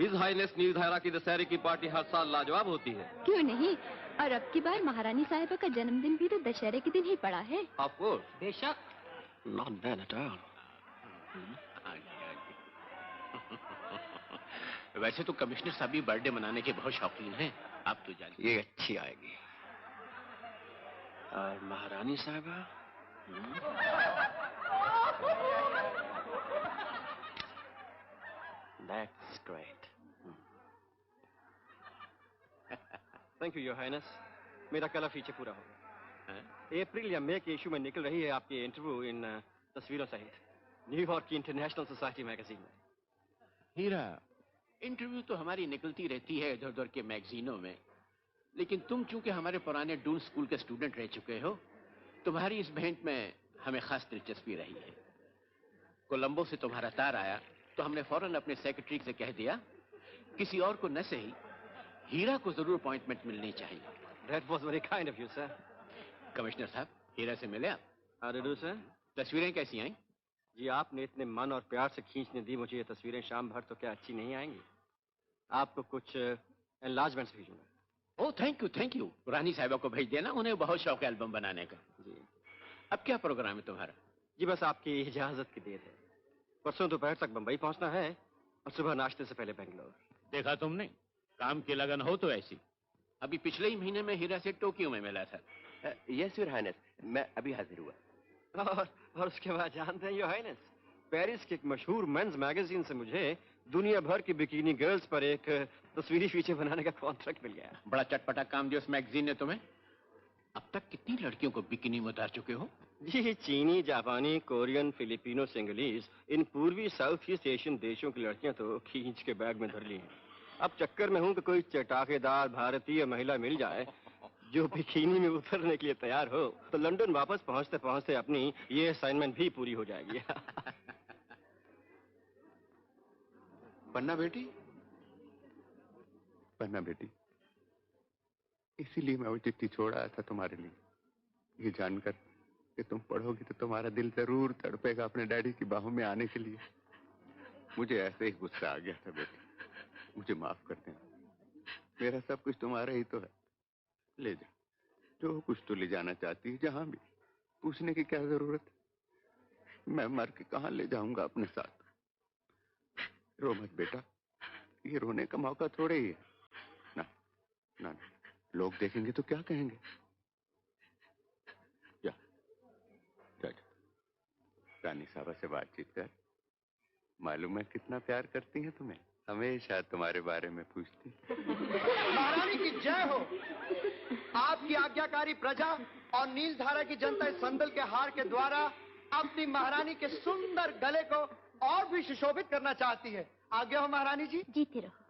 His Highness Neeldhara की दशहरे की पार्टी हर साल लाजवाब होती है। क्यों नहीं, और अब की बार महारानी साहिबा का जन्मदिन भी तो दशहरे के दिन ही पड़ा है। Of course. बेशक। Not bad at all. वैसे तो कमिश्नर साहब भी बर्थडे मनाने के बहुत शौकीन हैं, आप तो जानते। ये अच्छी आएगी। और महारानी साहिबा? That's great. Thank you, Your Highness. मेरा कलर फीचर पूरा हो गया। अप्रैल या मई के इशू में निकल रही है आपकी इंटरव्यू इन तस्वीरों सहित न्यूयॉर्क की इंटरनेशनल सोसाइटी मैगजीन में। हीरा, इंटरव्यू तो हमारी निकलती रहती है इधर उधर के मैगजीनों में, लेकिन तुम चूंकि हमारे पुराने डून स्कूल के स्टूडेंट रह चुके हो, तुम्हारी इस भेंट में हमें खास दिलचस्पी रही है। कोलंबो से तुम्हारा तार आया तो हमने फौरन अपने सेक्रेटरी से कह दिया, किसी और को न सही हीरा को जरूर अपॉइंटमेंट मिलनी चाहिए। That was very kind of you, sir. Commissioner साहब, हीरा से मिले आप? How do you do, sir? तस्वीरें कैसी आई? जी, आपने इतने मन और प्यार से खींचने दी मुझे ये तस्वीरें, शाम भर तो क्या अच्छी नहीं आएंगी। आपको कुछ एनलार्जमेंट्स भेजूंगा। ओह, थैंक यू। रानी साहिबा को भेज देना, उन्हें बहुत शौक है एल्बम बनाने का। जी। अब क्या प्रोग्राम है तुम्हारा? जी, बस आपकी इजाजत की देर है। परसों दोपहर तक बंबई पहुंचना है और सुबह नाश्ते से पहले बेंगलोर। देखा तुमने, काम की लगन हो तो ऐसी। अभी पिछले ही महीने में हीरा से टोक्यो में मिला था। यस योर हाइनेस, मैं अभी हाजिर हुआ। और उसके बाद जानते हैं योर हाइनेस, पेरिस के एक मशहूर मेंस मैगजीन से मुझे दुनिया भर की बिकिनी गर्ल्स पर एक तस्वीरी फीचर बनाने का कॉन्ट्रैक्ट मिल गया। बड़ा चटपटा काम दिया उस मैगजीन ने तुम्हें। अब तक कितनी लड़कियों को बिकिनी में उतार चुके हो? जी, चीनी, जापानी, कोरियन, फिलिपिनो, सिंगलीज, इन पूर्वी साउथ ईस्ट एशियन देशों की लड़कियां तो खींच के बैग में धर ली हैं। अब चक्कर में हूं कि कोई चटाकेदार भारतीय महिला मिल जाए जो बिकिनी में उतरने के लिए तैयार हो, तो लंदन वापस पहुंचते पहुंचते अपनी ये असाइनमेंट भी पूरी हो जाएगी। पन्ना बेटी, पन्ना बेटी, इसीलिए मैं वो चिट्ठी छोड़ आया था तुम्हारे लिए, ये जानकर कि तुम पढ़ोगी तो तुम्हारा दिल जरूर तड़पेगा अपने डैडी की बाहों में आने के लिए। मुझे ऐसे ही गुस्सा आ गया था बेटी, मुझे माफ कर देना। मेरा सब कुछ तुम्हारा ही तो है, ले जा, जो कुछ तो ले जाना चाहती है, जहां भी। पूछने की क्या जरूरत है, मैं मर के कहां ले जाऊंगा अपने साथ। रो मत बेटा, ये रोने का मौका थोड़े ही है। ना ना, लोग देखेंगे तो क्या कहेंगे। जा जा, रानी साहबा से बातचीत कर, मालूम है कितना प्यार करती हैं तुम्हें, हमेशा तुम्हारे बारे में पूछती। महारानी की जय हो। आपकी आज्ञाकारी प्रजा और नीलधारा की जनता इस संदल के हार के द्वारा अपनी महारानी के सुंदर गले को और भी सुशोभित करना चाहती है। आज्ञा हो महारानी जी। जीते रहो।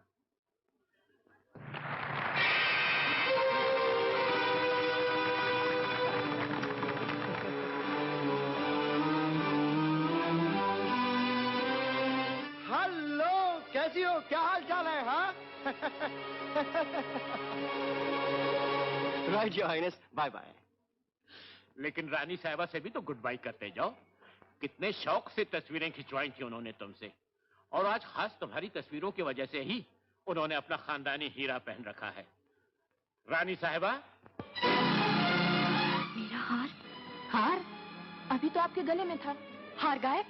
हेलो, कैसी हो, क्या हाल चाल है? हाँ right your highness, bye bye. लेकिन रानी साहिबा से भी तो गुड बाय करते जाओ। कितने शौक से तस्वीरें खिंचवाई थी उन्होंने तुमसे, और आज खास तुम्हारी तस्वीरों की वजह से ही उन्होंने अपना खानदानी हीरा पहन रखा है। रानी साहिबा, मेरा हार? हार अभी तो आपके गले में था, हार गायब।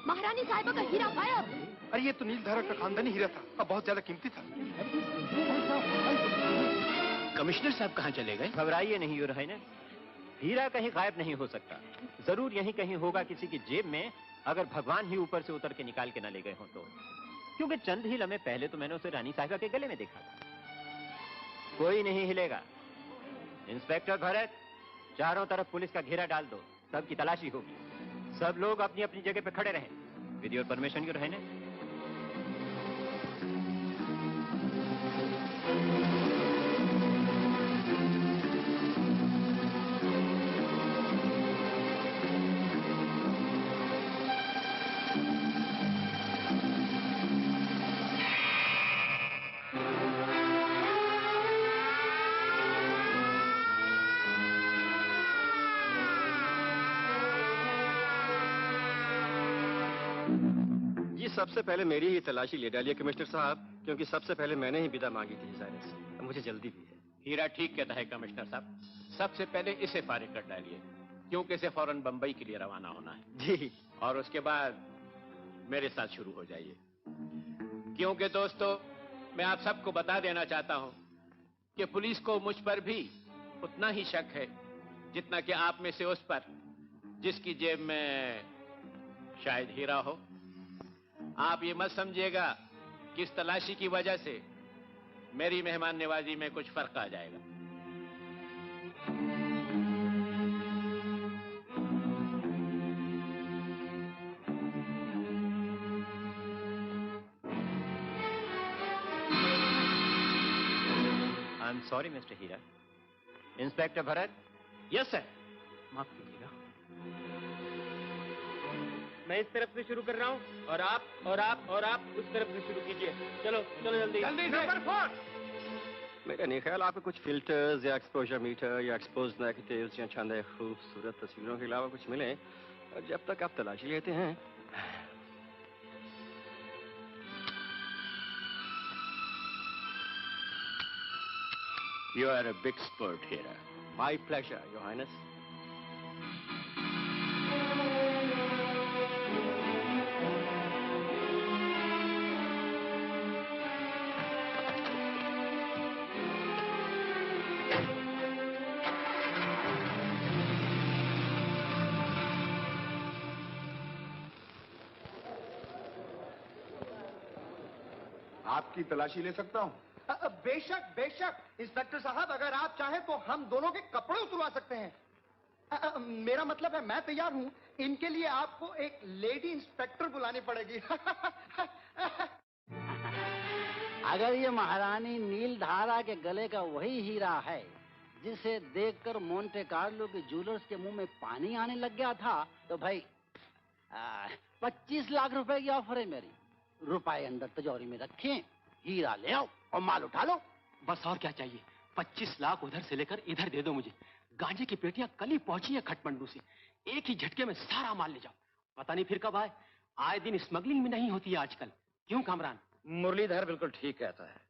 महारानी साहिबा का हीरा गायब। अरे ये तो नीलधारा का खानदानी हीरा था, अब बहुत ज्यादा कीमती था। कमिश्नर साहब कहाँ चले गए? घबराइए नहीं योर हाइनेस, हीरा कहीं गायब नहीं हो सकता। जरूर यहीं कहीं होगा किसी की जेब में, अगर भगवान ही ऊपर से उतर के निकाल के ना ले गए हो तो। क्योंकि चंद ही लम्हे पहले तो मैंने उसे रानी साहिबा के गले में देखा था। कोई नहीं हिलेगा। इंस्पेक्टर भरत, चारों तरफ पुलिस का घेरा डाल दो, सबकी तलाशी होगी। सब लोग अपनी अपनी जगह पे खड़े रहें। With your permission your highness. सबसे पहले मेरी ही तलाशी ले डालिए कमिश्नर साहब, क्योंकि सबसे पहले मैंने ही विदा मांगी थी जायरा से। मुझे जल्दी भी है। हीरा ठीक कहता है कमिश्नर साहब, सबसे पहले इसे फारिग कर डालिए, क्योंकि इसे फौरन बंबई के लिए रवाना होना है। जी। और उसके बाद मेरे साथ शुरू हो जाइए, क्योंकि दोस्तों मैं आप सबको बता देना चाहता हूं कि पुलिस को मुझ पर भी उतना ही शक है जितना कि आप में से उस पर जिसकी जेब में शायद हीरा हो। आप ये मत समझिएगा कि इस तलाशी की वजह से मेरी मेहमान नवाजी में कुछ फर्क आ जाएगा। I am sorry mister Heera. Inspector Bharat. Yes sir. माफ कीजिएगा, मैं इस तरफ से शुरू कर रहा हूँ और आप उस तरफ से शुरू कीजिए। चलो चलो जल्दी जल्दी नंबर 4। मेरा नहीं ख्याल आपको कुछ फिल्टर्स या एक्सपोजर मीटर या एक्सपोज नेगेटिव्स या छांदे खूबसूरत तस्वीरों के अलावा कुछ मिले। और जब तक आप तलाशी लेते हैं। You are a big sport, Hira. My pleasure, Your Highness. आपकी तलाशी ले सकता हूँ? बेशक बेशक इंस्पेक्टर साहब, अगर आप चाहें तो हम दोनों के कपड़े उतरवा सकते हैं। मेरा मतलब है मैं तैयार हूं। इनके लिए आपको एक लेडी इंस्पेक्टर बुलानी पड़ेगी। अगर ये महारानी नीलधारा के गले का वही हीरा है जिसे देखकर मोंटे कार्लो के जूलर्स के मुंह में पानी आने लग गया था, तो भाई 25 लाख रुपए की ऑफर है मेरी। रुपए अंदर तिजोरी में रखें, हीरा ले आओ और माल उठा लो। बस और क्या चाहिए? 25 लाख उधर से लेकर इधर दे दो मुझे। गांजे की पेटियां कल ही पहुंची है खटमंडू से, एक ही झटके में सारा माल ले जाओ। पता नहीं फिर कब आए। आए दिन स्मगलिंग में नहीं होती है आजकल। क्यों कामरान? मुरलीधर बिल्कुल ठीक कहता है।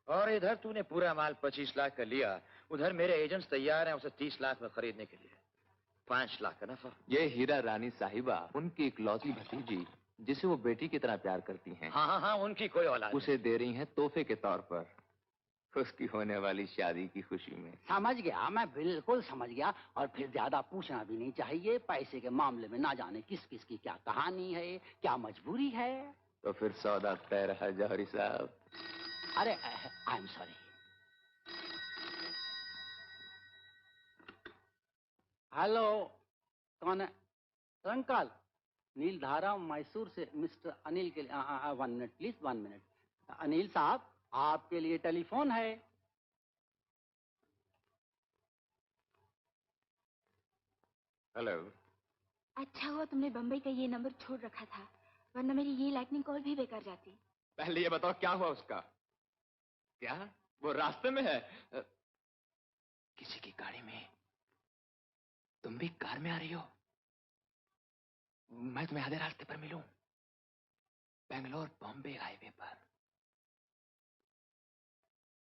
और इधर तूने पूरा माल 25 लाख का लिया, उधर मेरे एजेंट्स तैयार हैं उसे 30 लाख में खरीदने के लिए। 5 लाख का नफा। ये हीरा रानी साहिबा उनकी इकलौती भतीजी जिसे वो बेटी की तरह प्यार करती हैं। हाँ, उनकी कोई औलाद उसे दे रही हैं तोहफे के तौर पर उसकी होने वाली शादी की खुशी में। समझ गया, मैं बिल्कुल समझ गया। और फिर ज्यादा पूछना भी नहीं चाहिए। पैसे के मामले में ना जाने किस किस की क्या कहानी है, क्या मजबूरी है। तो फिर सौदा तय रहा जौहरी साहब। अरे आई एम सॉरी। हेलो, कौन है? अंकल, नीलधारा मैसूर से मिस्टर अनिल के लिए। 1 मिनट प्लीज, 1 मिनट। अनिल साहब, आपके लिए टेलीफोन है। हेलो। अच्छा हुआ तुमने बम्बई का ये नंबर छोड़ रखा था, वरना मेरी ये लाइटनिंग कॉल भी बेकार जाती। पहले ये बताओ क्या हुआ उसका? क्या वो रास्ते में है? किसी की गाड़ी में? तुम भी कार में आ रही हो? मैं तुम्हें आधे रास्ते पर मिलूं, बेंगलोर बॉम्बे हाईवे पर।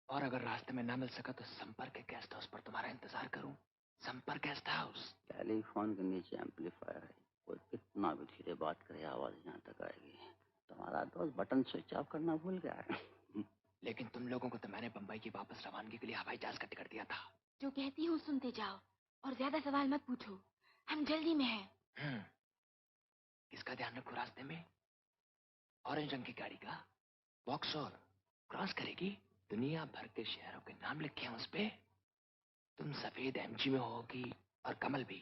और अगर रास्ते में ना मिल सका तो संपर्क गेस्ट हाउस पर तुम्हारा इंतजार करूं। संपर्क गेस्ट हाउस। टेलीफोन के नीचे एम्पलीफायर है, कोई कितना भी धीरे बात करे आवाज यहाँ तक आएगी। तुम्हारा दोस्त बटन स्विच ऑफ करना भूल गया है। लेकिन तुम लोगों को तो मैंने बंबई की वापस रवानगी के लिए हवाई जहाज का टिकट दिया था। जो कहती हूँ सुनते जाओ और ज्यादा सवाल मत पूछो, हम जल्दी में हैं। किसका ध्यान रखो रास्ते में? ऑरेंज रंग की गाड़ी का। वॉक्सोर क्रॉस करेगी, दुनिया भर के शहरों के नाम लिखे हैं उस पे। तुम सफेद एमजी में होगी और कमल भी।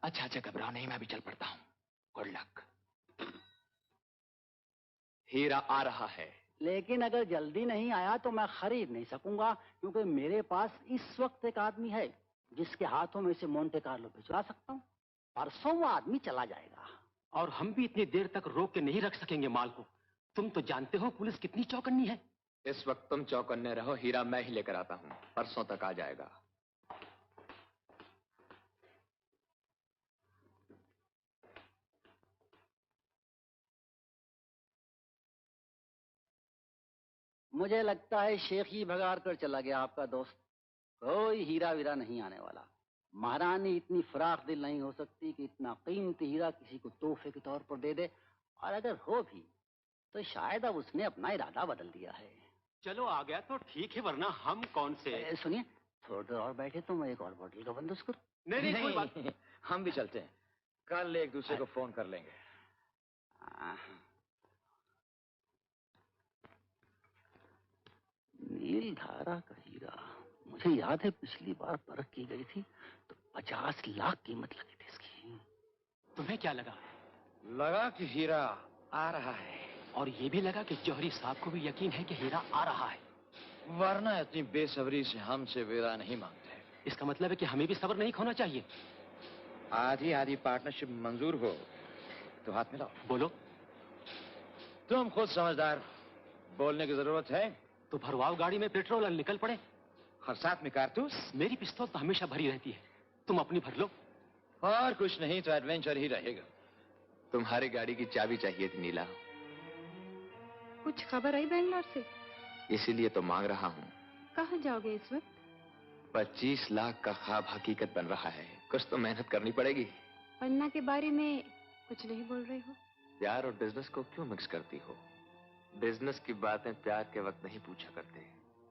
अच्छा घबराओ नहीं, मैं भी चल पड़ता हूँ। Good luck. हीरा आ रहा है, लेकिन अगर जल्दी नहीं आया तो मैं खरीद नहीं सकूंगा, क्योंकि मेरे पास इस वक्त एक आदमी है जिसके हाथों में से मोंटे कार्लो भिजवा सकता हूँ। परसों वो आदमी चला जाएगा। और हम भी इतनी देर तक रोक के नहीं रख सकेंगे माल को। तुम तो जानते हो पुलिस कितनी चौकन्नी है। इस वक्त तुम चौकन्ने रहो, हीरा मैं ही लेकर आता हूँ। परसों तक आ जाएगा। मुझे लगता है शेख ही भगाड़ कर चला गया आपका दोस्त। कोई हीरा वीरा नहीं आने वाला। महारानी इतनी फराख दिल नहीं हो सकती कि इतना कीमती हीरा किसी को तोहफे के तौर पर दे दे, और अगर हो भी तो शायद अब उसने अपना इरादा बदल दिया है। चलो आ गया तो ठीक है, वरना हम कौन से। सुनिए, थोड़ी देर और बैठे तो मैं एक और बोतल का बंदोबस्त करूं। नहीं, कोई बात नहीं, हम भी चलते हैं। कल एक दूसरे को फोन कर लेंगे। नील धारा का हीरा, मुझे याद है पिछली बार परख की गई थी तो 50 लाख कीमत लगी थी इसकी। तुम्हें क्या लगा? लगा कि हीरा आ रहा है, और ये भी लगा कि जौहरी साहब को भी यकीन है कि हीरा आ रहा है, वरना इतनी बेसब्री से हमसे विदा नहीं मांगते। इसका मतलब है कि हमें भी सब्र नहीं खोना चाहिए। आधी आधी पार्टनरशिप मंजूर हो तो हाथ मिलाओ। बोलो। तुम खुद समझदार, बोलने की जरूरत है तो भरवाओ गाड़ी में पेट्रोल और निकल पड़े। और साथ में कारतूस। मेरी पिस्तौल तो हमेशा भरी रहती है, तुम अपनी भर लो। और कुछ नहीं तो एडवेंचर ही रहेगा। तुम्हारी गाड़ी की चाबी चाहिए थी नीला। कुछ खबर आई बेंगलोर से? इसीलिए तो मांग रहा हूँ। कहाँ जाओगे इस वक्त? 25 लाख का ख्वाब हकीकत बन रहा है, कुछ तो मेहनत करनी पड़ेगी। पन्ना के बारे में कुछ नहीं बोल रहे हो? प्यार और बिजनेस को क्यों मिक्स करती हो? बिजनेस की बातें प्यार के वक्त नहीं पूछा करते।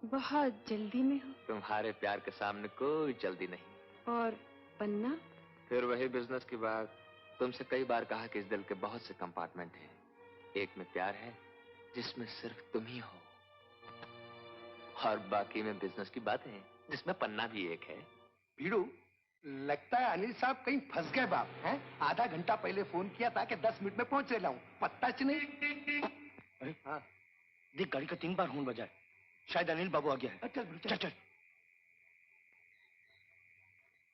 बहुत जल्दी में हो? तुम्हारे प्यार के सामने कोई जल्दी नहीं। और पन्ना? फिर वही बिजनेस की बात। तुमसे कई बार कहा कि इस दिल के बहुत से कंपार्टमेंट हैं। एक में प्यार है जिसमें सिर्फ तुम ही हो, और बाकी में बिजनेस की बातें हैं जिसमें पन्ना भी एक है। पीड़ू, लगता है अनिल साहब कहीं फंस गए बाप हैं? आधा घंटा पहले फोन किया था कि 10 मिनट में पहुंच चला हूं, पत्ता च नहीं। हाँ, देख गाड़ी का 3 बार हॉर्न बजा है, शायद अनिल बाबू आ गया है। चल चल।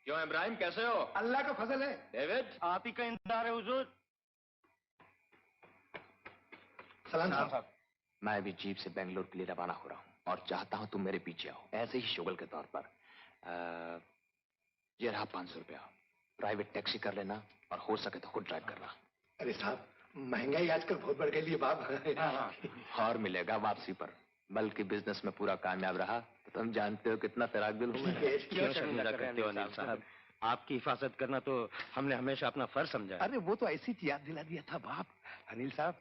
क्यों इब्राहिम, कैसे हो? अल्लाह का फजल है। डेविड, आप ही का इंतजार है हुजूर। सलाम साहब। मैं भी जीप से बेंगलोर के लिए रवाना हो रहा हूँ और चाहता हूँ तुम मेरे पीछे आओ, ऐसे ही शुगल के तौर पर। ये रहा 500 रुपया, प्राइवेट टैक्सी कर लेना और हो सके तो खुद ड्राइव करना। अरे साहब, महंगाई आजकल बहुत बढ़ गई है बाप। और मिलेगा वापसी पर, बल्कि बिजनेस में पूरा कामयाब रहा तो तुम जानते हो कितना तैराक दिल हूँ मैं। क्यों शर्मिंदा करते हो अनिल साहब? आपकी हिफाजत करना तो हमने हमेशा अपना फर्ज समझा है। अरे वो तो ऐसी याद दिला दिया था बाप। अनिल साहब,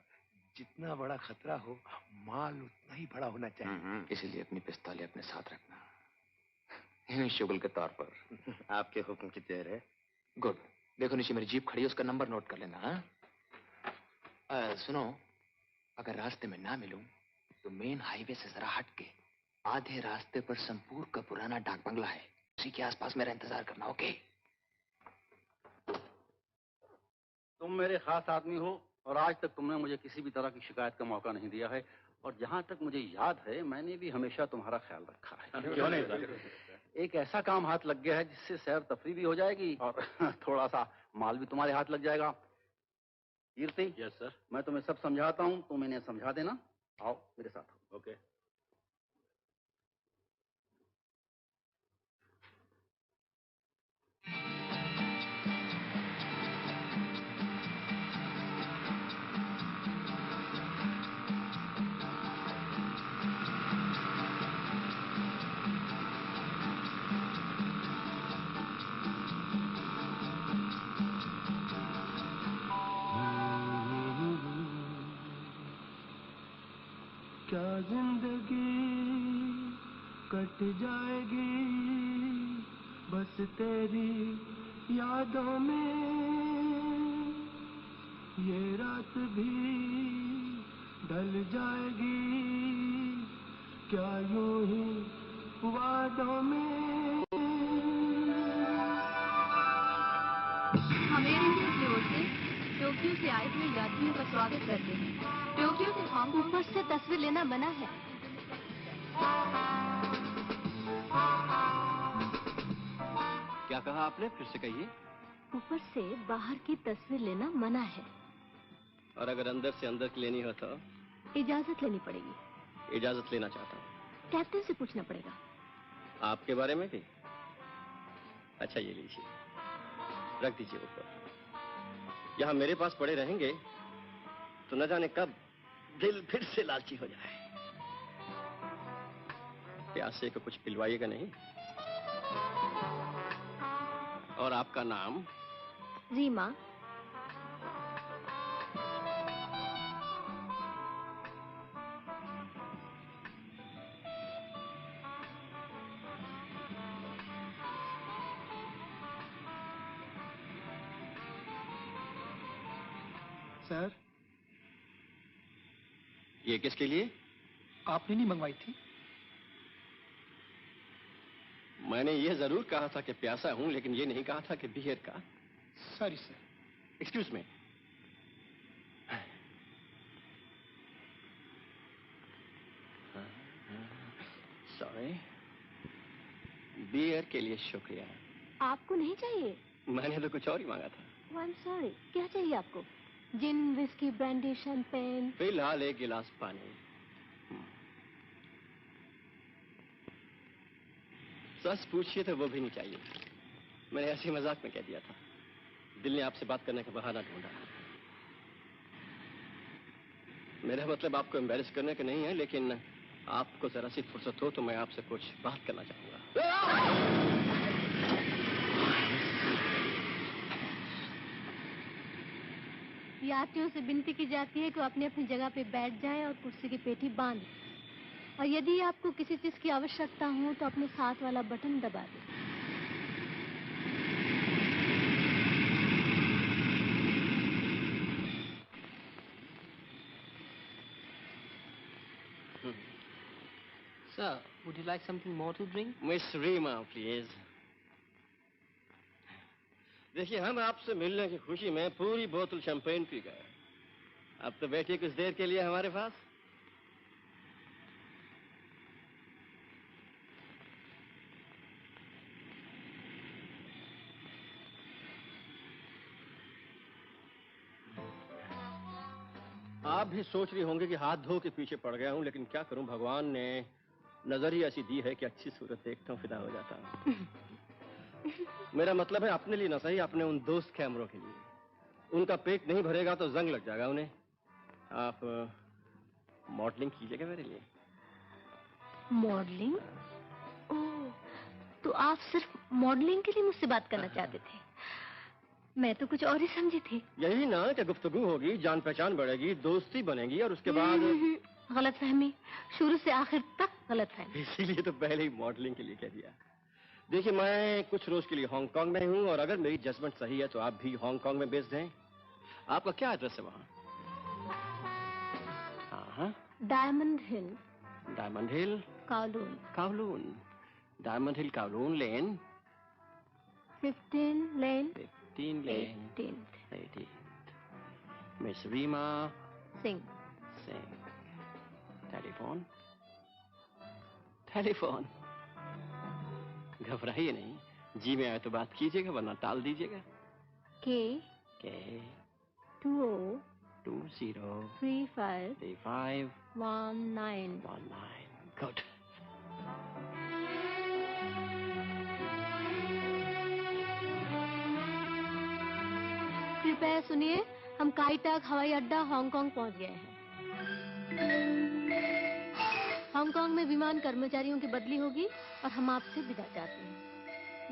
जितना बड़ा खतरा हो माल उतना ही बड़ा होना चाहिए। इसीलिए अपनी पिस्तौलें अपने साथ रखना, शुगल के तौर पर। आपके हुक्म की देर है। गुड। देखो नीचे मेरी जीप खड़ी है, उसका नंबर नोट कर लेना। हाँ, सुनो, अगर रास्ते में ना मिलूं तो मेन हाईवे से जरा हट के आधे रास्ते पर संपूर का पुराना डाक बंगला है, उसी के आसपास मेरा इंतजार करना। ओके? तुम मेरे खास आदमी हो और आज तक तुमने मुझे किसी भी तरह की शिकायत का मौका नहीं दिया है, और जहां तक मुझे याद है मैंने भी हमेशा तुम्हारा ख्याल रखा है। क्यों नहीं? एक ऐसा काम हाथ लग गया है जिससे सैर तफरी भी हो जाएगी और थोड़ा सा माल भी तुम्हारे हाथ लग जाएगा। कीर्ति। Yes sir. मैं तुम्हें सब समझाता हूँ, तुम इन्हें समझा देना। आओ मेरे साथ। ओके। क्या जिंदगी कट जाएगी बस तेरी यादों में, ये रात भी ढल जाएगी क्या यूं ही वादों में। हमें इंडिया की ओर से टोक्यो से आए हुए यात्रियों का स्वागत करते हैं। टोक्यो से हांगकांग ऊपर से तस्वीर लेना मना है। क्या कहा आपने? फिर से कहिए। ऊपर से बाहर की तस्वीर लेना मना है। और अगर अंदर से अंदर की लेनी हो तो? इजाजत लेनी पड़ेगी। इजाजत लेना चाहता हूँ। कैप्टन से पूछना पड़ेगा। आपके बारे में भी? अच्छा, ये लीजिए, रख दीजिए ऊपर। यहाँ मेरे पास पड़े रहेंगे तो न जाने कब दिल फिर से लालची हो जाए। प्यासे को कुछ पिलवाइएगा नहीं? और आपका नाम? रीमा। सर, ये किसके लिए? आपने नहीं मंगवाई थी? मैंने ये जरूर कहा था कि प्यासा हूं, लेकिन ये नहीं कहा था कि बियर का। Sorry sir. Excuse me. Sorry. Beer के लिए शुक्रिया। आपको नहीं चाहिए? मैंने तो कुछ और ही मांगा था। आई एम सॉरी, क्या चाहिए आपको? जिन, विस्की, ब्रांडी, शैंपेन? फिलहाल एक गिलास पानी। सच पूछिए तो वो भी नहीं चाहिए। मैंने ऐसे मजाक में कह दिया था। दिल ने आपसे बात करने का बहाना ढूंढा। मेरा मतलब आपको एम्बैरेस करने का नहीं है, लेकिन आपको जरा सी फुर्सत हो तो मैं आपसे कुछ बात करना चाहूंगा। यात्रियों से विनती की जाती है कि वो अपनी अपनी जगह पे बैठ जाएं और कुर्सी की पेटी बांध। और यदि आपको किसी चीज की आवश्यकता हो तो अपने साथ वाला बटन दबा दें। Sir, would you like something more to drink? Miss Reema, please. देखिए, हम आपसे मिलने की खुशी में पूरी बोतल शैंपेन पी गए। अब तो बैठिए कुछ देर के लिए हमारे पास। आप भी सोच रही होंगे कि हाथ धो के पीछे पड़ गया हूं, लेकिन क्या करूं, भगवान ने नजर ही ऐसी दी है कि अच्छी सूरत देखता हूं फिदा हो जाता हूं। मेरा मतलब है अपने लिए ना सही, अपने उन दोस्त कैमरों के लिए। उनका पेट नहीं भरेगा तो जंग लग जाएगा उन्हें। आप मॉडलिंग कीजिएगा मेरे लिए। मॉडलिंग? ओह, तो आप सिर्फ मॉडलिंग के लिए मुझसे बात करना चाहते थे? मैं तो कुछ और ही समझी थी। यही ना कि गुफ्तगू होगी, जान पहचान बढ़ेगी, दोस्ती बनेगी और उसके बाद। गलतफहमी, शुरू से आखिर तक गलतफहमी। इसीलिए तो पहले ही मॉडलिंग के लिए कह दिया। देखिए, मैं कुछ रोज के लिए हांगकांग में हूँ और अगर मेरी जजमेंट सही है तो आप भी हांगकांग में बेस्ड हैं। आपका क्या एड्रेस है वहाँ? हाँ, diamond hill. Diamond hill Kowloon. Kowloon. Diamond hill Kowloon lane 15 lane 15 lane 18। Miss Reema Singh. Telephone telephone. घबराइए नहीं, जी में आए तो बात कीजिएगा, वरना टाल दीजिएगा। के 203519 गुड। कृपया सुनिए, हम काईटाक हवाई अड्डा हांगकांग पहुंच गए हैं। हांगकांग में विमान कर्मचारियों की बदली होगी और हम आपसे विदा चाहते हैं।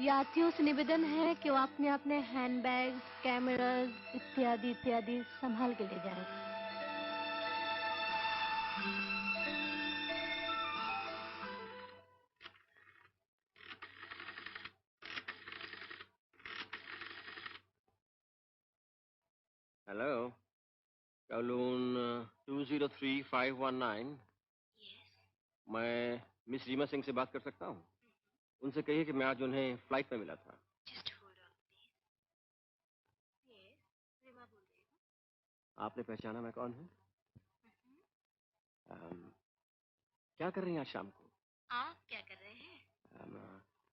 यात्रियों से निवेदन है कि वो अपने अपने हैंडबैग, कैमरास इत्यादि इत्यादि संभाल के ले जाएं। हेलो, काउलून 203519। मैं मिस रीमा सिंह से बात कर सकता हूँ? उनसे कहिए कि मैं आज उन्हें फ्लाइट में मिला था। आपने पहचाना मैं कौन हूँ? क्या कर रही हैं आज शाम को? आप क्या कर रहे हैं?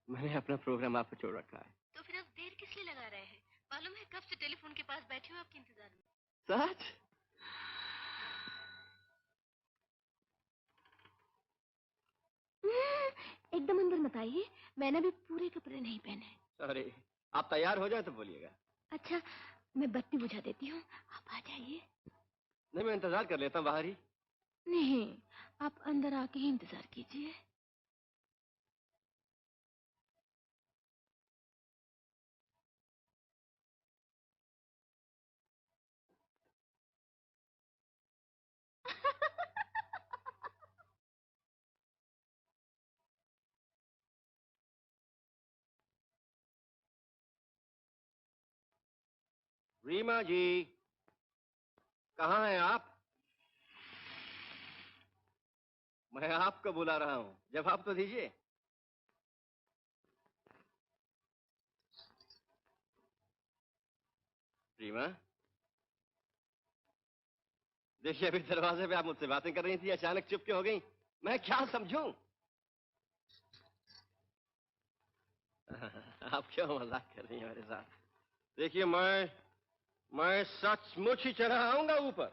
मैंने अपना प्रोग्राम आप पे छोड़ रखा है। तो फिर आप देर किस लिए लगा रहे हैं? मालूम है कब से टेलीफोन के पास बैठी हूँ आपके इंतजार में। सच? एकदम अंदर मत आइए, मैंने भी पूरे कपड़े नहीं पहने। अरे, आप तैयार हो जाए तो बोलिएगा। अच्छा, मैं बत्ती बुझा देती हूँ, आप आ जाइए। नहीं, मैं इंतजार कर लेता हूँ बाहर ही। नहीं, आप अंदर आके ही इंतजार कीजिए। रीमा जी, कहाँ हैं आप? मैं आपको बुला रहा हूं, जवाब तो दीजिए। रीमा, देखिए अभी दरवाजे पे आप मुझसे बातें कर रही थी, अचानक चुप क्यों हो गई? मैं क्या समझूं? आप क्यों मजाक कर रही हैं मेरे साथ? देखिए मैं सचमुच ही चढ़ा आऊंगा ऊपर।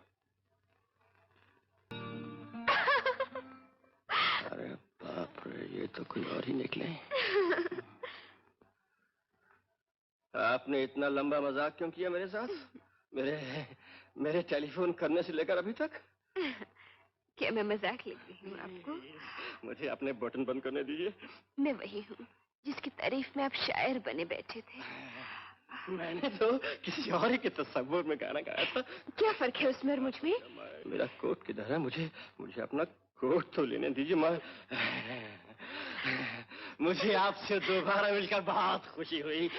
अरे बाप रे, ये तो कोई और ही निकले। आपने इतना लंबा मजाक क्यों किया मेरे साथ? मेरे टेलीफोन करने से लेकर अभी तक? क्या मैं मजाक लग रही हूँ आपको? मुझे अपने बटन बंद करने दीजिए। मैं वही हूँ जिसकी तारीफ में आप शायर बने बैठे थे। मैंने तो किसी और के तस्वीर में गाना गाया था। क्या फर्क है उसमें और मुझ में? मेरा कोट किधर है? मुझे अपना कोट तो लेने दीजिए। मुझे आपसे दोबारा मिलकर बहुत खुशी हुई।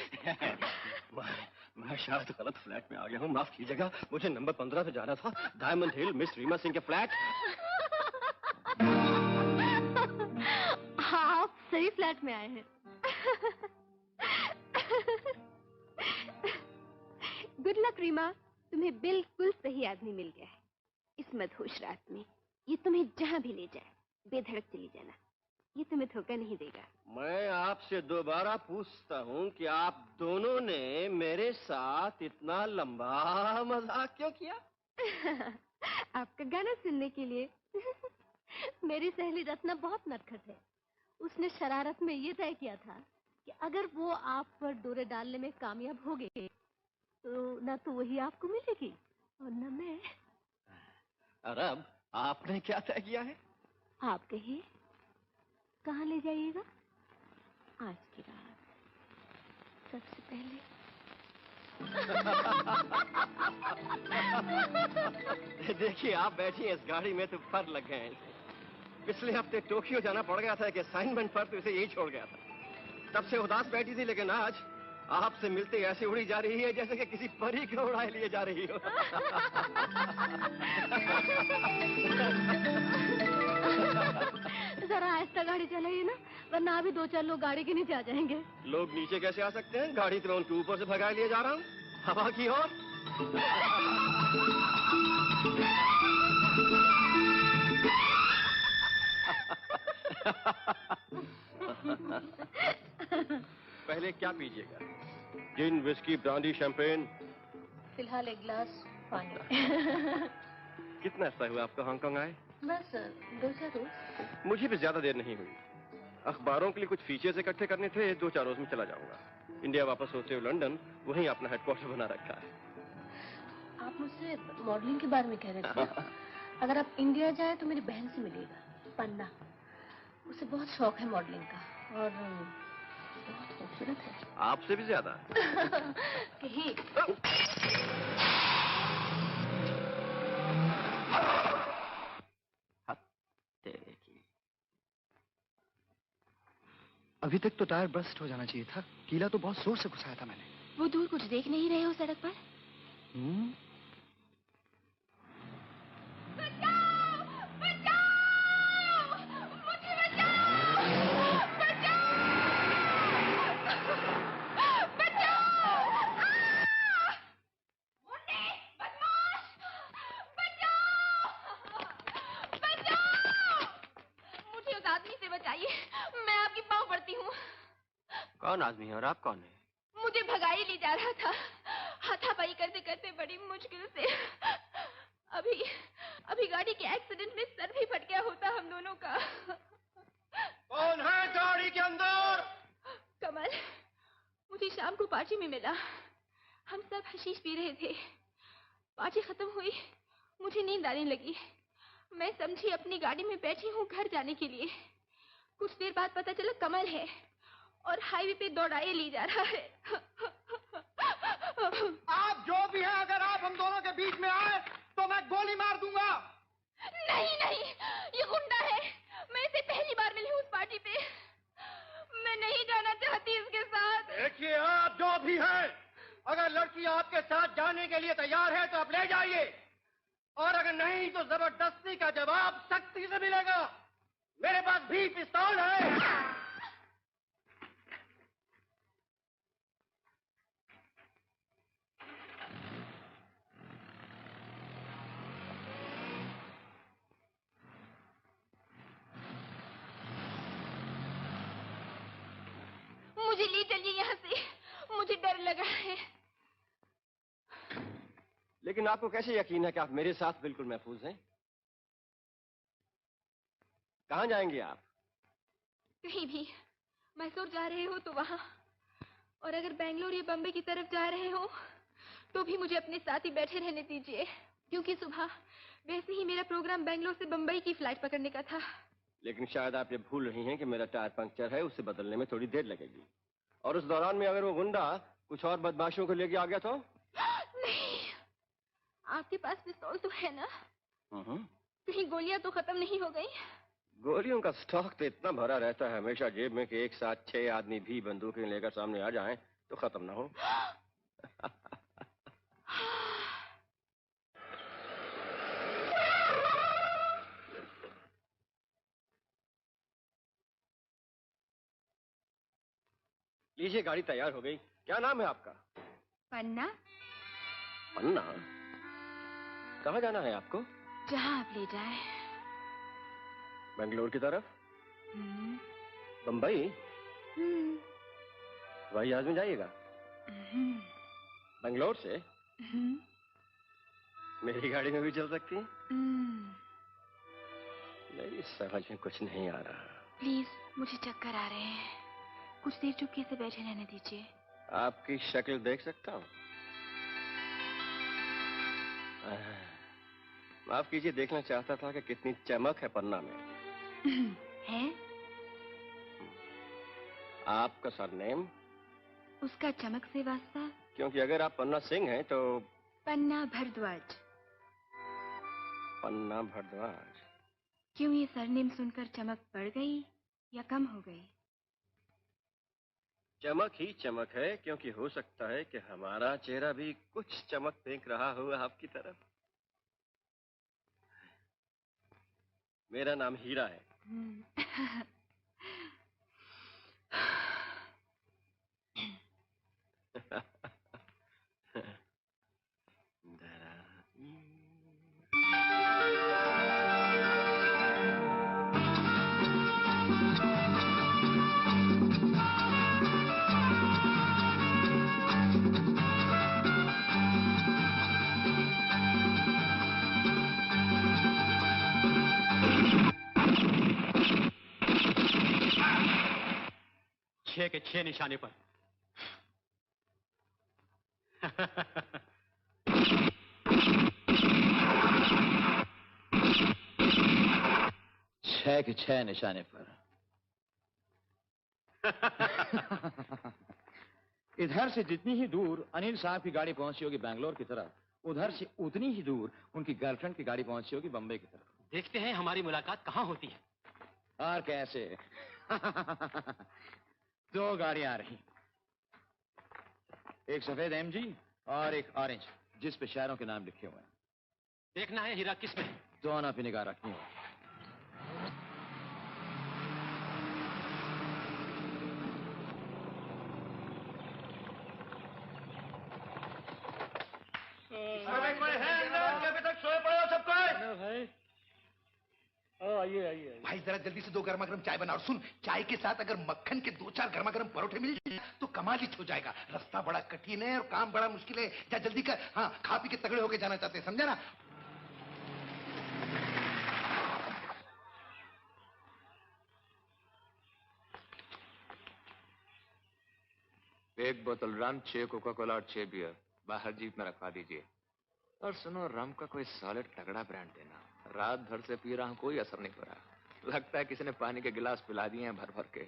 मैं शायद गलत फ्लैट में आ गया हूँ, माफ कीजिएगा। मुझे नंबर 15 पे जाना था, डायमंड हिल, मिस रीमा सिंह के फ्लैट। आप सही फ्लैट में आए हैं। गुड लक रीमा, तुम्हें बिल्कुल सही आदमी मिल गया है। इस मदहोश रात में ये तुम्हें जहां भी ले जाए बेधड़क चली जाना, ये तुम्हें धोखा नहीं देगा। मैं आपसे दोबारा पूछता हूँ कि आप दोनों ने मेरे साथ इतना लंबा मजाक क्यों किया? आपका गाना सुनने के लिए। मेरी सहेली रत्ना बहुत नटखट है। उसने शरारत में ये तय किया था कि अगर वो आप पर डोरे डालने में कामयाब हो गए तो न तो वही आपको मिलेगी और न मैं। और अब आपने क्या तय किया है? आप कहिए, कहाँ ले जाइएगा? आज की रात सबसे पहले। देखिए आप बैठी हैं इस गाड़ी में तो फर लग गए हैं। पिछले हफ्ते टोक्यो जाना पड़ गया था, एक असाइनमेंट पर, तो इसे यही छोड़ गया था। तब से उदास बैठी थी, लेकिन आज आपसे मिलते ऐसे उड़ी जा रही है जैसे कि किसी परी को उड़ाए लिए जा रही हो। जरा आहिस्ता गाड़ी चलाइए ना, वरना अभी 2-4 लोग गाड़ी के नीचे आ जाएंगे। लोग नीचे कैसे आ सकते हैं? गाड़ी तो मैं उनके ऊपर से भगा लिए जा रहा हूँ, हवा की ओर। पहले क्या पीजिएगा? जिन, विस्की, ब्रांडी, शैंपेन? फिलहाल एक गिलास पानी। कितना अर्सा हुआ आपको हांगकांग आए? बस 2-4 रोज। मुझे भी ज्यादा देर नहीं हुई। अखबारों के लिए कुछ फीचर्स इकट्ठे करने थे, 2-4 रोज में चला जाऊंगा। इंडिया वापस होते हुए लंदन वहीं अपना हेडक्वार्टर बना रखा है। आप मुझसे मॉडलिंग के बारे में कह रहे थे। अगर आप इंडिया जाए तो मेरी बहन से मिलिएगा, पन्ना। उसे बहुत शौक है मॉडलिंग का और बहुत खूबसूरत है। आपसे भी ज्यादा? कहीं। अभी तक तो टायर बस्ट हो जाना चाहिए था। कीला तो बहुत जोर से घुसाया था मैंने। वो दूर कुछ देख नहीं रहे हो सड़क पर? कौन आदमी है और आप कौन है? मुझे भगाई ले जा रहा था, हाथापाई करते करते बड़ी मुश्किल से। अभी गाड़ी के एक्सीडेंट में सर भी फट गया होता हम दोनों का। कौन है गाड़ी के अंदर? कमल, मुझे शाम को पार्टी में मिला। हम सब हशीश पी रहे थे। पार्टी खत्म हुई, मुझे नींद आने लगी। मैं समझी अपनी गाड़ी में बैठी हूँ घर जाने के लिए। कुछ देर बाद पता चला कमल है और हाईवे पे दौड़ाए ले जा रहा है। आप जो भी हैं, अगर आप हम दोनों के बीच में आए तो मैं गोली मार दूंगा। नहीं नहीं, ये गुंडा है। मैं इसे पहली बार मिली हूँ उस पार्टी पे। मैं नहीं जाना चाहती इसके साथ। देखिए, आप जो भी हैं, अगर लड़की आपके साथ जाने के लिए तैयार है तो आप ले जाइए, और अगर नहीं तो जबरदस्ती का जवाब सख्ती से मिलेगा। मेरे पास भी पिस्तौल है। मुझे ले चलिए यहाँ से, मुझे डर लगा है। लेकिन आपको कैसे यकीन है कि आप मेरे साथ बिल्कुल महफूज हैं? कहाँ जाएंगे आप? कहीं भी। मैसूर जा रहे हो तो वहाँ, और अगर बेंगलोर या बम्बई की तरफ जा रहे हो तो भी मुझे अपने साथ ही बैठे रहने दीजिए, क्योंकि सुबह वैसे ही मेरा प्रोग्राम बेंगलोर से बम्बई की फ्लाइट पकड़ने का था। लेकिन शायद आप ये भूल रही हैं कि मेरा टायर पंक्चर है, उसे बदलने में थोड़ी देर लगेगी। और उस दौरान में अगर वो गुंडा कुछ और बदमाशों को लेके आ गया तो? नहीं, आपके पास पिस्तौल तो है ना? कहीं गोलियां तो खत्म नहीं हो गई? गोलियों का स्टॉक तो इतना भरा रहता है हमेशा जेब में कि एक साथ 6 आदमी भी बंदूकें लेकर सामने आ जाएं तो खत्म ना हो। लीजिए, गाड़ी तैयार हो गई। क्या नाम है आपका? पन्ना। पन्ना? कहाँ जाना है आपको? जहाँ आप ले जाए। बेंगलोर की तरफ? बम्बई? हवाई जहाज में जाइएगा? बेंगलोर से? मेरी गाड़ी में भी चल सकती हैं? मेरी समझ में कुछ नहीं आ रहा। प्लीज, मुझे चक्कर आ रहे हैं। कुछ देर चुपके से बैठे रहने दीजिए। आपकी शक्ल देख सकता हूँ? माफ कीजिए, देखना चाहता था कि कितनी चमक है पन्ना में। है? आपका सरनेम? उसका चमक से वास्ता। क्योंकि अगर आप पन्ना सिंह हैं तो? पन्ना भरद्वाज। पन्ना भरद्वाज। क्यों ये सरनेम सुनकर चमक बढ़ गई या कम हो गई? चमक ही चमक है, क्योंकि हो सकता है कि हमारा चेहरा भी कुछ चमक फेंक रहा हो आपकी तरफ। मेरा नाम हीरा है। छह के 6 निशाने पर। छह के 6 निशाने पर। इधर से जितनी ही दूर अनिल साहब की गाड़ी पहुंची होगी बेंगलोर की तरफ, उधर से उतनी ही दूर उनकी गर्लफ्रेंड की गाड़ी पहुंची होगी बम्बई की तरफ। देखते हैं हमारी मुलाकात कहाँ होती है। और कैसे? 2 गाड़ियां आ रही, एक सफेद एमजी और एक ऑरेंज, जिस पे शहरों के नाम लिखे हुए हैं। देखना है हीरा किस में? दोनों पे निगाह रखनी है। कोई है अंदर? क्या अभी तक सोए पड़े हो सब कोई? भाई आइए आइए। भाई जरा जल्दी से 2 गर्मा गर्म चाय बना, और सुन, चाय के साथ अगर मक्खन के 2-4 गर्मा गर्म परोठे मिल जाए तो कमाल ही हो जाएगा। रास्ता बड़ा कठिन है और काम बड़ा मुश्किल है। जा जल्दी कर। हाँ, खा पी के तगड़े होके जाना चाहते हैं, समझा ना? एक बोतल रम, 6 कोका कोला और 6 बियर बाहर जीप में रखवा दीजिए। और सुनो, रम का कोई सॉलिड तगड़ा ब्रांड देना। रात भर से पी रहा हूं, कोई असर नहीं पड़ा। लगता है किसी ने पानी के गिलास पिला दिए हैं भर भर के।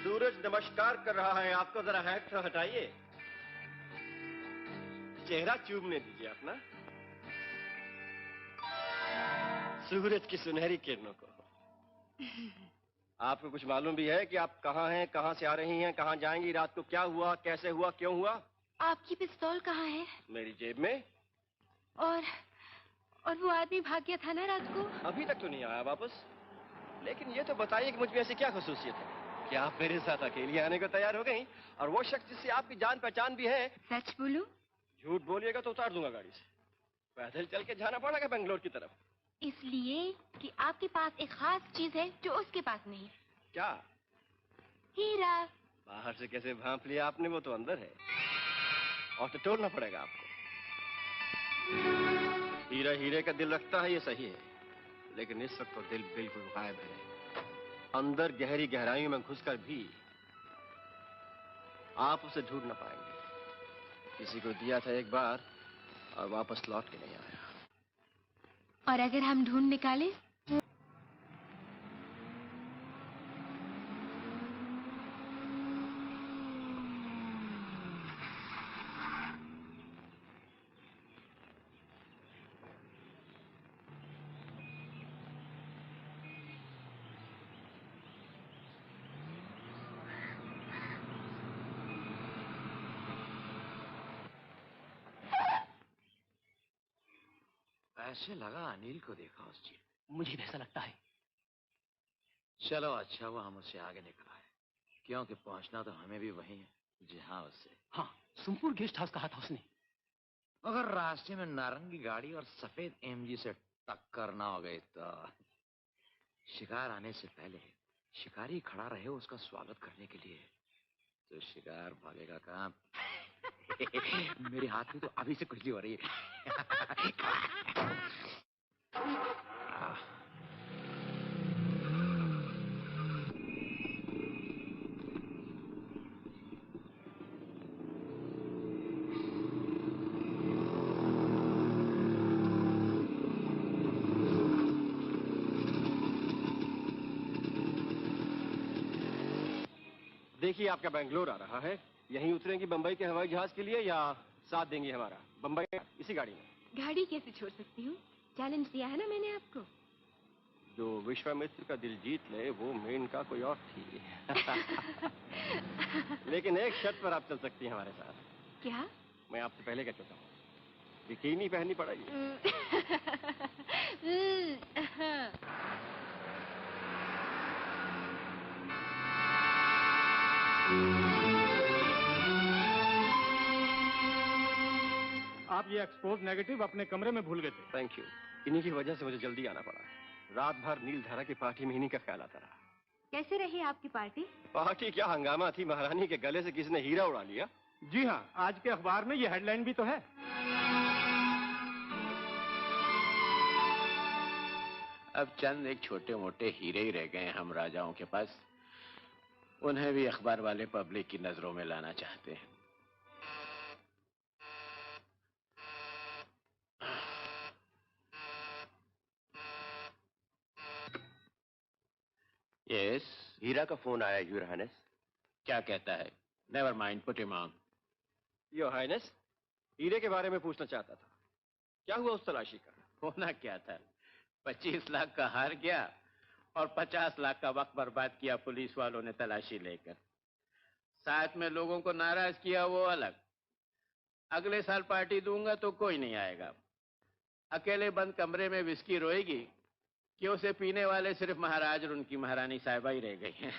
सूरज नमस्कार कर रहा है आपको, जरा हैट तो हटाइए, चेहरा चूमने दीजिए अपना सूरज की सुनहरी किरणों को। आपको कुछ मालूम भी है कि आप कहाँ हैं, कहाँ से आ रही हैं, कहाँ जाएंगी, रात को क्या हुआ, कैसे हुआ, क्यों हुआ? आपकी पिस्तौल कहाँ है? मेरी जेब में। और वो आदमी भाग गया था ना रात को? अभी तक तो नहीं आया वापस। लेकिन ये तो बताइए कि मुझ में ऐसी क्या खसूसियत है कि आप मेरे साथ अकेली आने को तैयार हो गई, और वो शख्स जिससे आपकी जान पहचान भी है। सच बोलूं? झूठ बोलिएगा तो उतार दूंगा गाड़ी से। पैदल चल के जाना पड़ेगा बेंगलोर की तरफ। इसलिए कि आपके पास एक खास चीज है जो उसके पास नहीं। क्या? हीरा। बाहर से कैसे भांप लिया आपने, वो तो अंदर है और तो तोड़ना पड़ेगा आपको। हीरा हीरे का दिल रखता है, ये सही है, लेकिन इस वक्त तो दिल बिल्कुल गायब है। अंदर गहरी गहराइयों में घुसकर भी आप उसे ढूंढ न पाएंगे। किसी को दिया था एक बार और वापस लौट के नहीं आया। और अगर हम ढूंढ निकाले? ऐसे लगा अनिल को देखा उस जीप। मुझे भी ऐसा लगता है। चलो अच्छा हुआ हम उससे आगे निकल आए, क्योंकि पहुंचना तो हमें भी वहीं है जहां उससे। हाँ, सुमपुर गेस्ट हाउस कहा था उसने। अगर रास्ते में नारंगी गाड़ी और सफेद एमजी से टक्कर ना हो गई तो शिकार आने से पहले शिकारी खड़ा रहे उसका स्वागत करने के लिए, तो शिकार भागेगा कहाँ? मेरे हाथ में तो अभी से खुजली हो रही है। देखिए आपका बेंगलोर आ रहा है, यहीं उतरेंगी बंबई के हवाई जहाज के लिए या साथ देंगी हमारा बंबई इसी गाड़ी में? गाड़ी कैसे छोड़ सकती हूँ? चैलेंज दिया है ना मैंने आपको। जो विश्वामित्र का दिल जीत ले वो मेनका कोई और थी। लेकिन एक शर्त पर आप चल सकती हैं हमारे साथ। क्या? मैं आपसे पहले कह चुका हूँ, बिकिनी पहननी पड़ेगी। आप ये एक्सपोज नेगेटिव अपने कमरे में भूल गए थे। Thank you. इन्हीं की वजह से मुझे जल्दी आना पड़ा। रात भर नीलधारा की पार्टी में इन्हीं का ख्याल आता रहा। कैसे रही आपकी पार्टी? पार्टी क्या हंगामा थी, महारानी के गले से किसी ने हीरा उड़ा लिया। जी हाँ, आज के अखबार में ये हेडलाइन भी तो है। अब चंद एक छोटे मोटे हीरे ही रह गए हम राजाओं के पास, उन्हें भी अखबार वाले पब्लिक की नजरों में लाना चाहते हैं। यस, हीरा का फोन आया योर हाइनेस। क्या कहता है? Never mind, put him on. Your highness, हीरे के बारे में पूछना चाहता था, क्या हुआ उस तलाशी का? होना क्या था, 25 लाख का हार गया और 50 लाख का वक्त बर्बाद किया पुलिस वालों ने तलाशी लेकर। साथ में लोगों को नाराज किया वो अलग। अगले साल पार्टी दूंगा तो कोई नहीं आएगा। अकेले बंद कमरे में विस्की रोएगी, कि उसे पीने वाले सिर्फ महाराज और उनकी महारानी साहिबा ही रह गई हैं।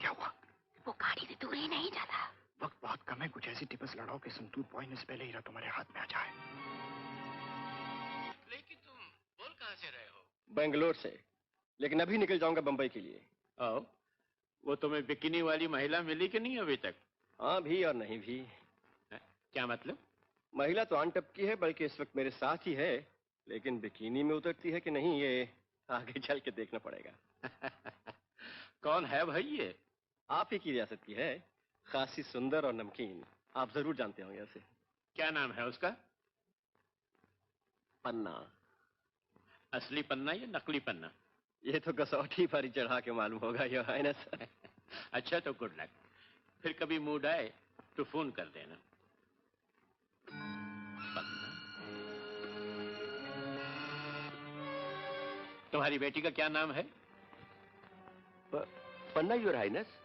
क्या हुआ? वो गाड़ी से दूर ही नहीं जाता। वक्त बहुत कम है, कुछ ऐसी टिपस लड़ाओ कि संतूर पहुंचने से पहले हीरा तुम्हारे हाथ में आ जाए। लेकिन तुम बोल कहाँ से रहे हो? बेंगलोर से, लेकिन अभी निकल जाऊंगा बंबई के लिए। आओ, वो तुम्हें बिकिनी वाली महिला मिली कि नहीं अभी तक? हाँ भी और नहीं भी। क्या मतलब? महिला तो अनटपकी है, बल्कि इस वक्त मेरे साथ ही है, लेकिन बिकिनी में उतरती है कि नहीं ये आगे चल के देखना पड़ेगा। कौन है भाई ये? आप ही की रियासत की है, खासी सुंदर और नमकीन। आप जरूर जानते होंगे उसे। क्या नाम है उसका? पन्ना। असली पन्ना या नकली पन्ना? ये तो कसौटी पर ही चढ़ा के मालूम होगा योर हाइनेस। अच्छा तो गुड लक। फिर कभी मूड आए तो फोन कर देना। पन्ना? तुम्हारी बेटी का क्या नाम है? पन्ना योर हाइनेस।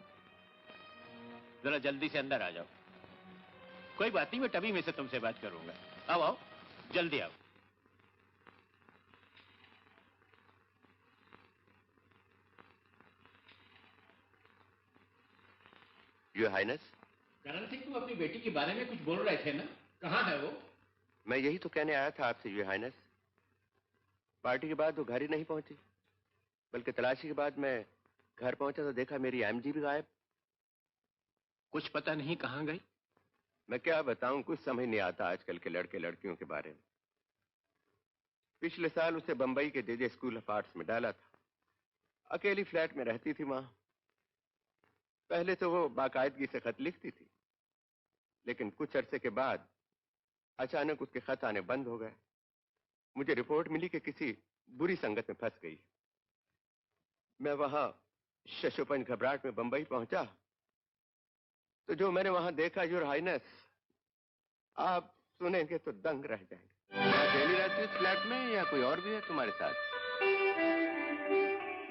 जरा जल्दी से अंदर आ जाओ। कोई बात नहीं, मैं तभी में से तुमसे बात करूंगा। आओ आओ, जल्दी आओ। Your highness. करण सिंह, तुम अपनी बेटी के बारे में कुछ बोल रहे थे ना? कहाँ है वो? मैं यही तो कहने आया था आपसे योर हाइनेस। पार्टी के बाद वो घर ही नहीं पहुंची, बल्कि तलाशी के बाद मैं घर पहुंचा तो देखा मेरी एमजी भी गायब। कुछ पता नहीं कहाँ गई? मैं क्या बताऊं, कुछ समझ नहीं आता आजकल के लड़के लड़कियों के बारे में। पिछले साल उसे बंबई के जेजे स्कूल ऑफ आर्ट्स में डाला था। अकेली फ्लैट में रहती थी वहां। पहले तो वो बाकायदगी से खत लिखती थी, लेकिन कुछ अरसे के बाद अचानक उसके खत आने बंद हो गए। मुझे रिपोर्ट मिली कि किसी बुरी संगत में फंस गई। मैं वहां शशोपंज घबराहट में बंबई पहुंचा तो जो मैंने वहां देखा योर हाइनेस, आप सुनेंगे तो दंग रह जाएंगे। क्या डेली रहती है फ्लैट में या कोई और भी है तुम्हारे साथ?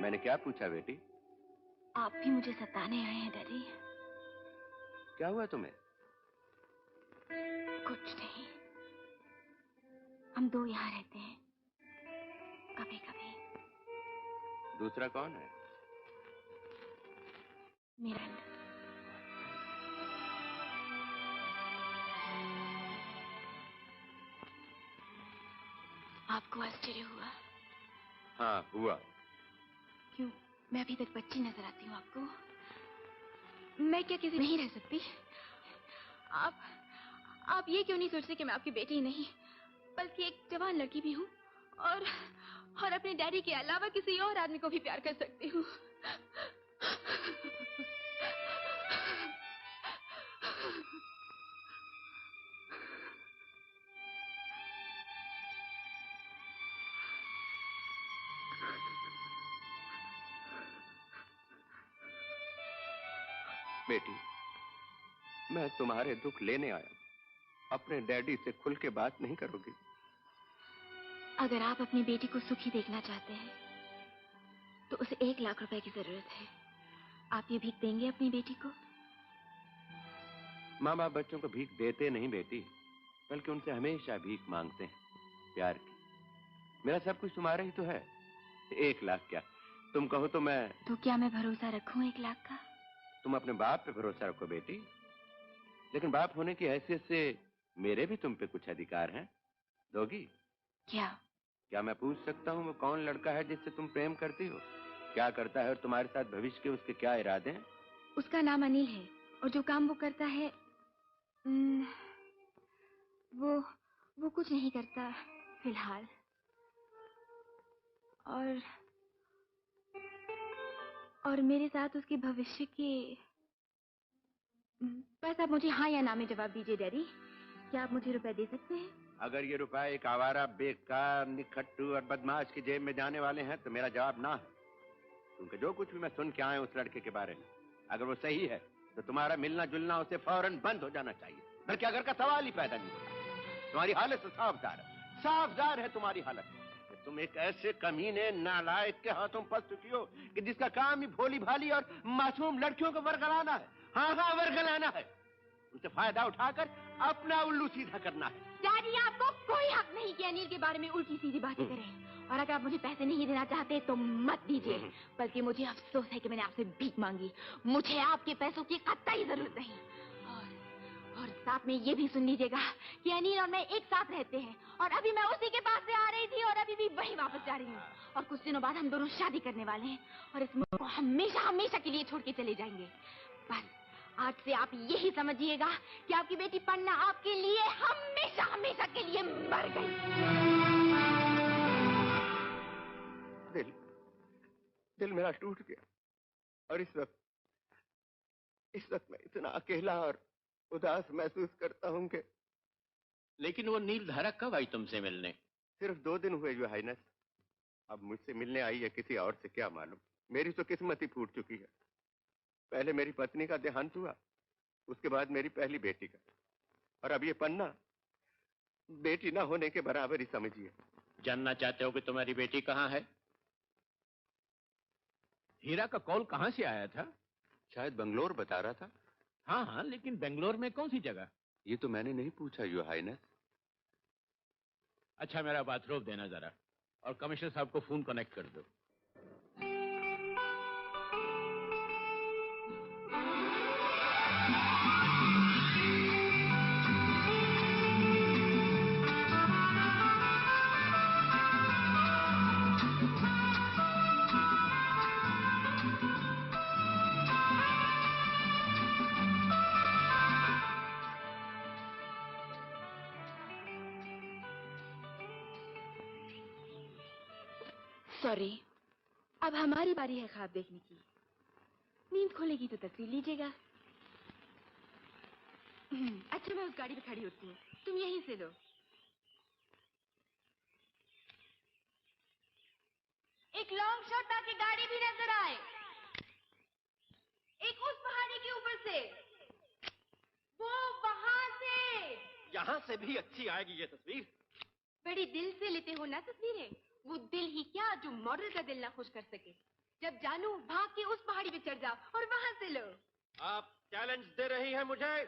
मैंने क्या पूछा बेटी? आप भी मुझे सताने आए हैं डैडी। क्या हुआ तुम्हें? कुछ नहीं, हम दो यहाँ रहते हैं। कभी कभी। दूसरा कौन है? मिरंड। आपको आश्चर्य हुआ? हाँ हुआ। क्यों, मैं अभी तक बच्ची नजर आती हूँ आपको? मैं क्या किसी नहीं रह सकती? आप ये क्यों नहीं सोचते कि मैं आपकी बेटी ही नहीं बल्कि एक जवान लड़की भी हूँ और अपने डैडी के अलावा किसी और आदमी को भी प्यार कर सकती हूँ। बेटी, मैं तुम्हारे दुख लेने आया। अपने डैडी से खुल के बात नहीं करोगी? अगर आप अपनी बेटी को सुखी देखना चाहते हैं तो उसे 1 लाख रुपए की जरूरत है। आप ये भीख देंगे अपनी बेटी को? माँ बाप बच्चों को भीख देते नहीं बेटी, बल्कि उनसे हमेशा भीख मांगते हैं, प्यार की। मेरा सब कुछ तुम्हारा ही तो है। 1 लाख क्या, तुम कहो तो मैं... तो क्या मैं भरोसा रखूं 1 लाख का? तुम अपने बाप पे भरोसा रखो बेटी, लेकिन बाप होने की हैसियत से मेरे भी तुम पे कुछ अधिकार हैं। दोगी? क्या मैं पूछ सकता हूँ वो कौन लड़का है जिससे तुम प्रेम करती हो? क्या करता है और तुम्हारे साथ भविष्य के उसके क्या इरादे हैं? उसका नाम अनिल है और जो काम वो करता है वो कुछ नहीं करता फिलहाल। और मेरे साथ उसके भविष्य के... बस आप मुझे हाँ या ना में जवाब दीजिए डैडी। क्या आप मुझे रुपए दे सकते हैं? अगर ये रुपए एक आवारा, बेकार, निखट्टू और बदमाश की जेब में जाने वाले हैं तो मेरा जवाब ना है। क्योंकि जो कुछ भी मैं सुन के आया उस लड़के के बारे में, अगर वो सही है तो तुम्हारा मिलना जुलना उसे फौरन बंद हो जाना चाहिए। बल्कि अगर का सवाल ही पैदा नहीं होता। तुम्हारी हालत तो साफ जार है तुम्हारी हालत। तुम एक ऐसे कमीने नालायक के हाथों फंस चुकी हो कि जिसका काम ही भोली भाली और मासूम लड़कियों को वर्गलाना है। हाँ, वर्गलाना है। उनसे फायदा उठाकर अपना उल्लू सीधा करना है। डैडी, आपको कोई हक नहीं कि अनिल के बारे में उल्टी सीधी बातें करें। और अगर आप मुझे पैसे नहीं देना चाहते तो मत दीजिए। बल्कि मुझे अफसोस है कि मैंने आपसे भीख मांगी। मुझे आपके पैसों की कतई जरूरत नहीं। और साथ में ये भी सुन लीजिएगा कि अनिल और मैं एक साथ रहते हैं और अभी मैं उसी के पास से आ रही थी और अभी भी वही वापस जा रही हूँ। और कुछ दिनों बाद हम दोनों शादी करने वाले हैं और इस मुल्क को हमेशा हमेशा के लिए छोड़ के चले जाएंगे। बस आज से आप यही समझिएगा कि आपकी बेटी पन्ना आपके लिए हमेशा हमेशा के लिए मर गई। दिल मेरा टूट गया और इस वक्त मैं इतना अकेला और उदास महसूस करता हूँ कि। लेकिन वो नीलधारा कब आई तुमसे मिलने? सिर्फ 2 दिन हुए योर हाइनेस। अब मुझसे मिलने आई है किसी और से क्या मालूम। मेरी तो किस्मत ही फूट चुकी है। पहले मेरी पत्नी का देहांत हुआ, उसके बाद मेरी पहली बेटी का, और अब ये पन्ना बेटी ना होने के बराबर ही समझिए। जानना चाहते हो कि तुम्हारी बेटी कहाँ है? हीरा का कॉल कहाँ से आया था? शायद बंगलोर बता रहा था। हाँ, लेकिन बेंगलोर में कौन सी जगह? ये तो मैंने नहीं पूछा योर हाइनेस। अच्छा, मेरा बात रोक देना जरा और कमिश्नर साहब को फोन कनेक्ट कर दो। सॉरी, अब हमारी बारी है ख्वाब देखने की। नींद खोलेगी तो तस्वीर लीजिएगा। अच्छा, मैं उस गाड़ी पे खड़ी होती हूँ, तुम यहीं से लो। एक लॉन्ग शॉट ताकि गाड़ी भी नजर आए। एक उस पहाड़ी के ऊपर से, वो वहां से। यहाँ से भी अच्छी आएगी ये तस्वीर। बड़ी दिल से लेते हो ना तस्वीरें। वो दिल ही क्या जो मॉडल का दिल ना खुश कर सके। जब जानू भाग के उस पहाड़ी पे चढ़ जाओ और वहां से लो। आप चैलेंज दे रही हैं मुझे?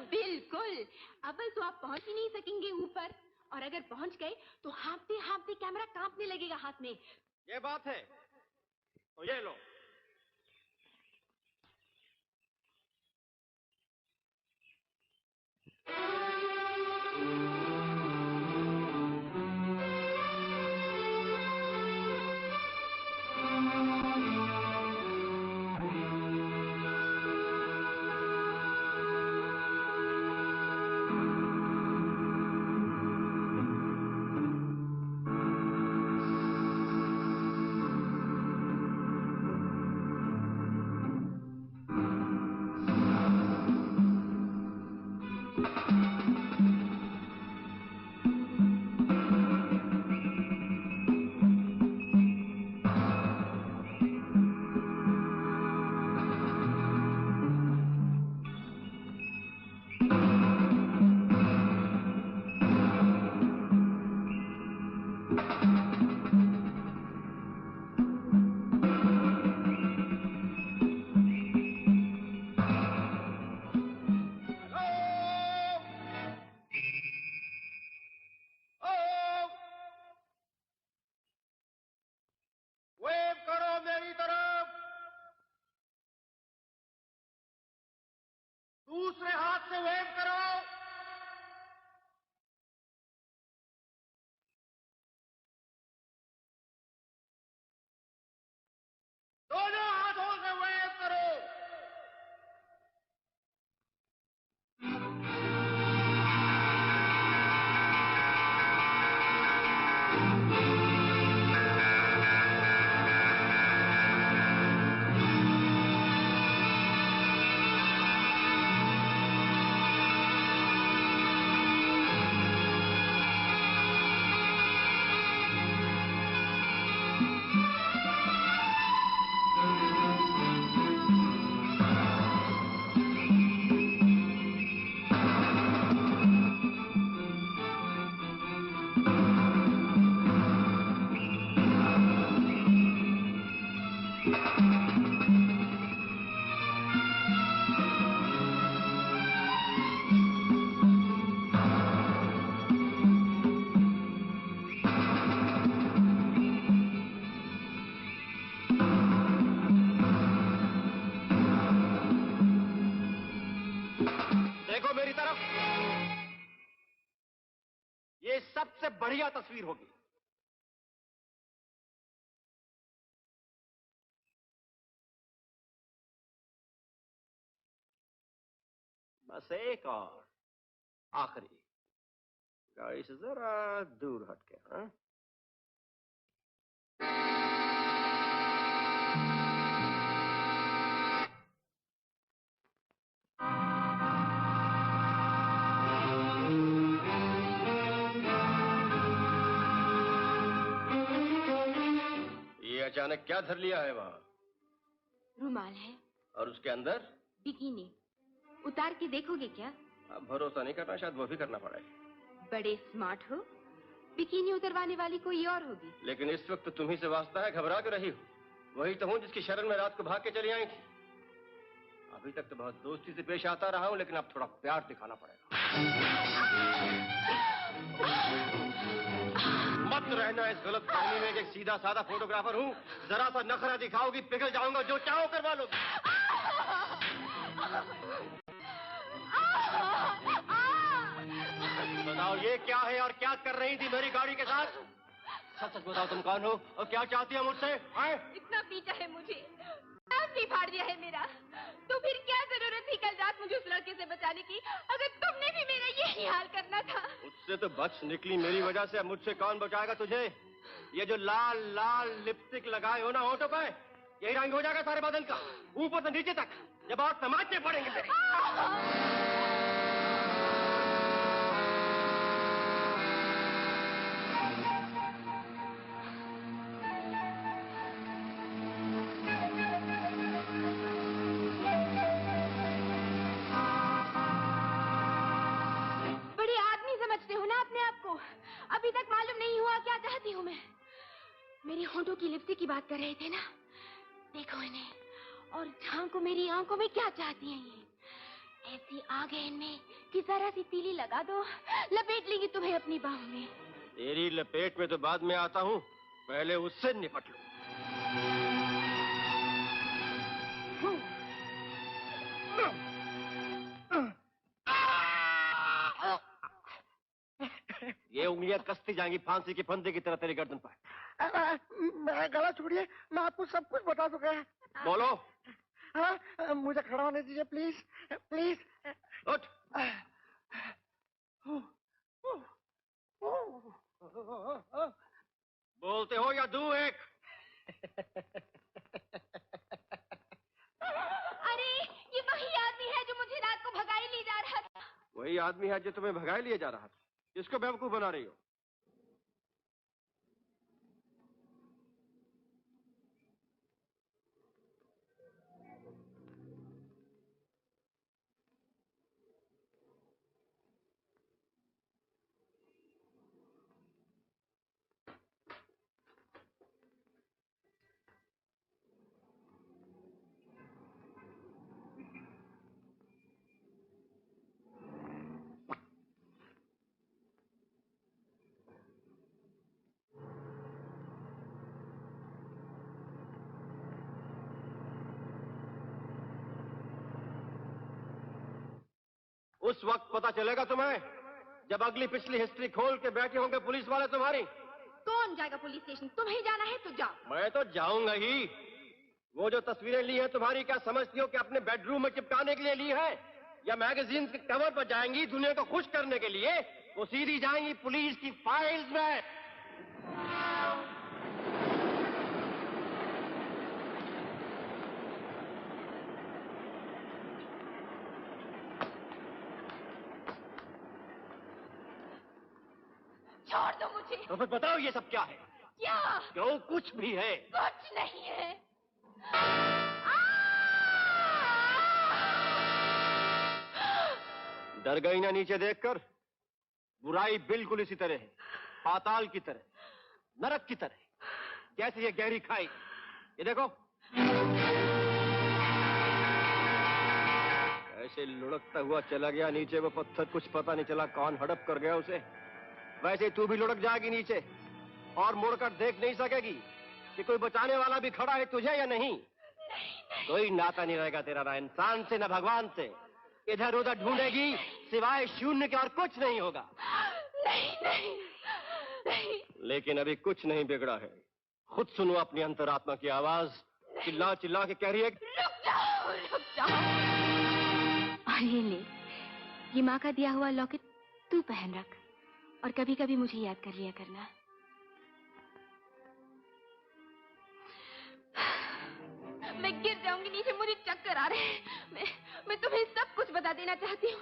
बिल्कुल। अव्वल तो आप पहुंच ही नहीं सकेंगे ऊपर, और अगर पहुंच गए तो हाँफते हाँफते कैमरा कांपने लगेगा हाथ में। ये बात है तो ये लो। बढ़िया तस्वीर होगी। बस एक और आखिरी, गाड़ी से जरा दूर हटके। हाँ, ये अचानक क्या धर लिया है वहाँ? रुमाल है। और उसके अंदर? बिकिनी। उतार के देखोगे क्या? अब भरोसा नहीं करना, शायद वो भी करना पड़ेगा। बड़े स्मार्ट हो। बिकिनी उतरवाने वाली कोई और होगी। लेकिन इस वक्त तुम्ही से वास्ता है, घबरा के रही हो। वही तो हूँ जिसकी शरण में रात को भाग के चली आई थी। अभी तक तो बहुत दोस्ती से पेश आता रहा हूँ, लेकिन अब थोड़ा प्यार दिखाना पड़ेगा। मत रहना इस गलत फहमी में कि एक सीधा साधा फोटोग्राफर हूँ। जरा सा नखरा दिखाओगी, पिघल जाऊंगा, जो चाहो करवा लोगी। बताओ ये क्या है और क्या कर रही थी मेरी गाड़ी के साथ? सच सच बताओ, तुम कौन हो और क्या चाहती हो मुझसे? इतना पीछा है मुझे, नाक भी फाड़ दिया है मेरा। तो फिर क्या जरूरत थी कल रात मुझे उस लड़के से बचाने की, अगर तुमने भी मेरा यही हाल करना था। उससे तो बच निकली मेरी वजह से, अब मुझसे कौन बचाएगा तुझे? ये जो लाल लाल लिपस्टिक लगाए हो ना होठों पे, यही रंग हो जाएगा सारे बदन का, ऊपर से नीचे तक, जब और तमाचे पड़ेंगे तेरे। अभी तक मालूम नहीं हुआ क्या चाहती हूँ मैं। मेरी होंठों की लिपस्टिक की बात कर रहे थे ना? देखो इन्हें और झांको मेरी आंखों में क्या चाहती हैं ये। ऐसी आग है इनमें कि जरा सी तीली लगा दो, लपेट लेंगी तुम्हें अपनी बाहों में। तेरी लपेट में तो बाद में आता हूँ, पहले उससे निपट लो। ये उंगलियां कसती जाएंगी फांसी की फंदे की तरह तेरी गर्दन पर। मेरा गला छोड़िए, मैं आपको सब कुछ बता दूंगा। बोलो। हाँ, मुझे खड़ा होने दीजिए प्लीज प्लीज। उठ। बोलते हो या दूं एक? अरे ये वही आदमी है जो मुझे रात को भगाई ले जा रहा था। वही आदमी है जो तुम्हें भगाए लिए जा रहा था। किसको बेवकूफ बना रही हो? उस वक्त पता चलेगा तुम्हें जब अगली पिछली हिस्ट्री खोल के बैठे होंगे पुलिस वाले तुम्हारी। कौन जाएगा पुलिस स्टेशन? तुम्हें जाना है तो जाओ। मैं तो जाऊंगा ही। वो जो तस्वीरें ली हैं तुम्हारी, क्या समझती हो कि अपने बेडरूम में चिपकाने के लिए ली है या मैगजीन के कवर पर जाएंगी दुनिया को खुश करने के लिए? वो सीधी जाएंगी पुलिस की फाइल्स में। छोड़ दो मुझे। तो फिर बताओ ये सब क्या है? क्या? क्यों कुछ भी है? कुछ नहीं है। डर गई ना नीचे देखकर? बुराई बिल्कुल इसी तरह है, पाताल की तरह, नरक की तरह, जैसे ये गहरी खाई। ये देखो ऐसे लुढ़कता हुआ चला गया नीचे वो पत्थर, कुछ पता नहीं चला कौन हड़प कर गया उसे। वैसे तू भी लुढ़क जाएगी नीचे और मुड़कर देख नहीं सकेगी कि कोई बचाने वाला भी खड़ा है तुझे या नहीं। कोई नाता नहीं रहेगा तेरा, ना इंसान से ना भगवान से। इधर उधर ढूंढेगी, सिवाय शून्य के और कुछ नहीं होगा। नहीं नहीं नहीं। लेकिन अभी कुछ नहीं बिगड़ा है। खुद सुनो अपनी अंतरात्मा की आवाज, चिल्ला चिल्ला के कह रही है। रुक जाओ, रुक जाओ। और ये ले, ये माँ का दिया हुआ लॉकेट तू पहन रख और कभी कभी मुझे याद कर लिया करना। मैं गिर जाऊंगी नीचे, मुझे चक्कर आ रहे हैं। मैं तुम्हें सब कुछ बता देना चाहती हूँ,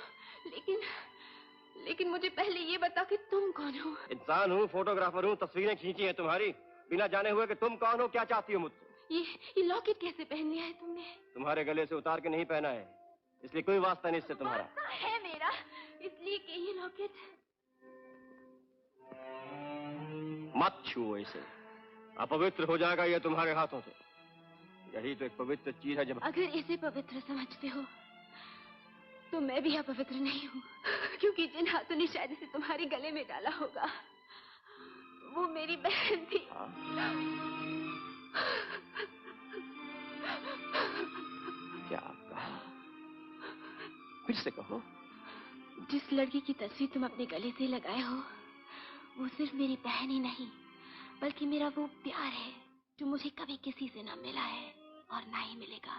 लेकिन मुझे पहले ये बता कि तुम कौन हो। इंसान हूँ, फोटोग्राफर हूँ, तस्वीरें खींची हैं तुम्हारी, बिना जाने हुए कि तुम कौन हो, क्या चाहती हो मुझसे। ये लॉकेट कैसे पहन लिया है तुमने? तुम्हारे गले से उतार के नहीं पहना है, इसलिए कोई वास्ता नहीं इससे तुम्हारा। वास्ता है मेरा, इसलिए कि ये लॉकेट। मत छुओ इसे, अपवित्र हो जाएगा ये तुम्हारे हाथों से। यही तो एक पवित्र चीज है। जब अगर इसे पवित्र समझते हो तो मैं भी अपवित्र नहीं हूँ, क्योंकि जिन हाथों ने शायद इसे तुम्हारे गले में डाला होगा वो मेरी बहन थी। क्या कहा? फिर से कहो। जिस लड़की की तस्वीर तुम अपने गले से लगाए हो वो सिर्फ मेरी बहन ही नहीं, बल्कि मेरा वो प्यार है जो मुझे कभी किसी से ना मिला है और ना ही मिलेगा,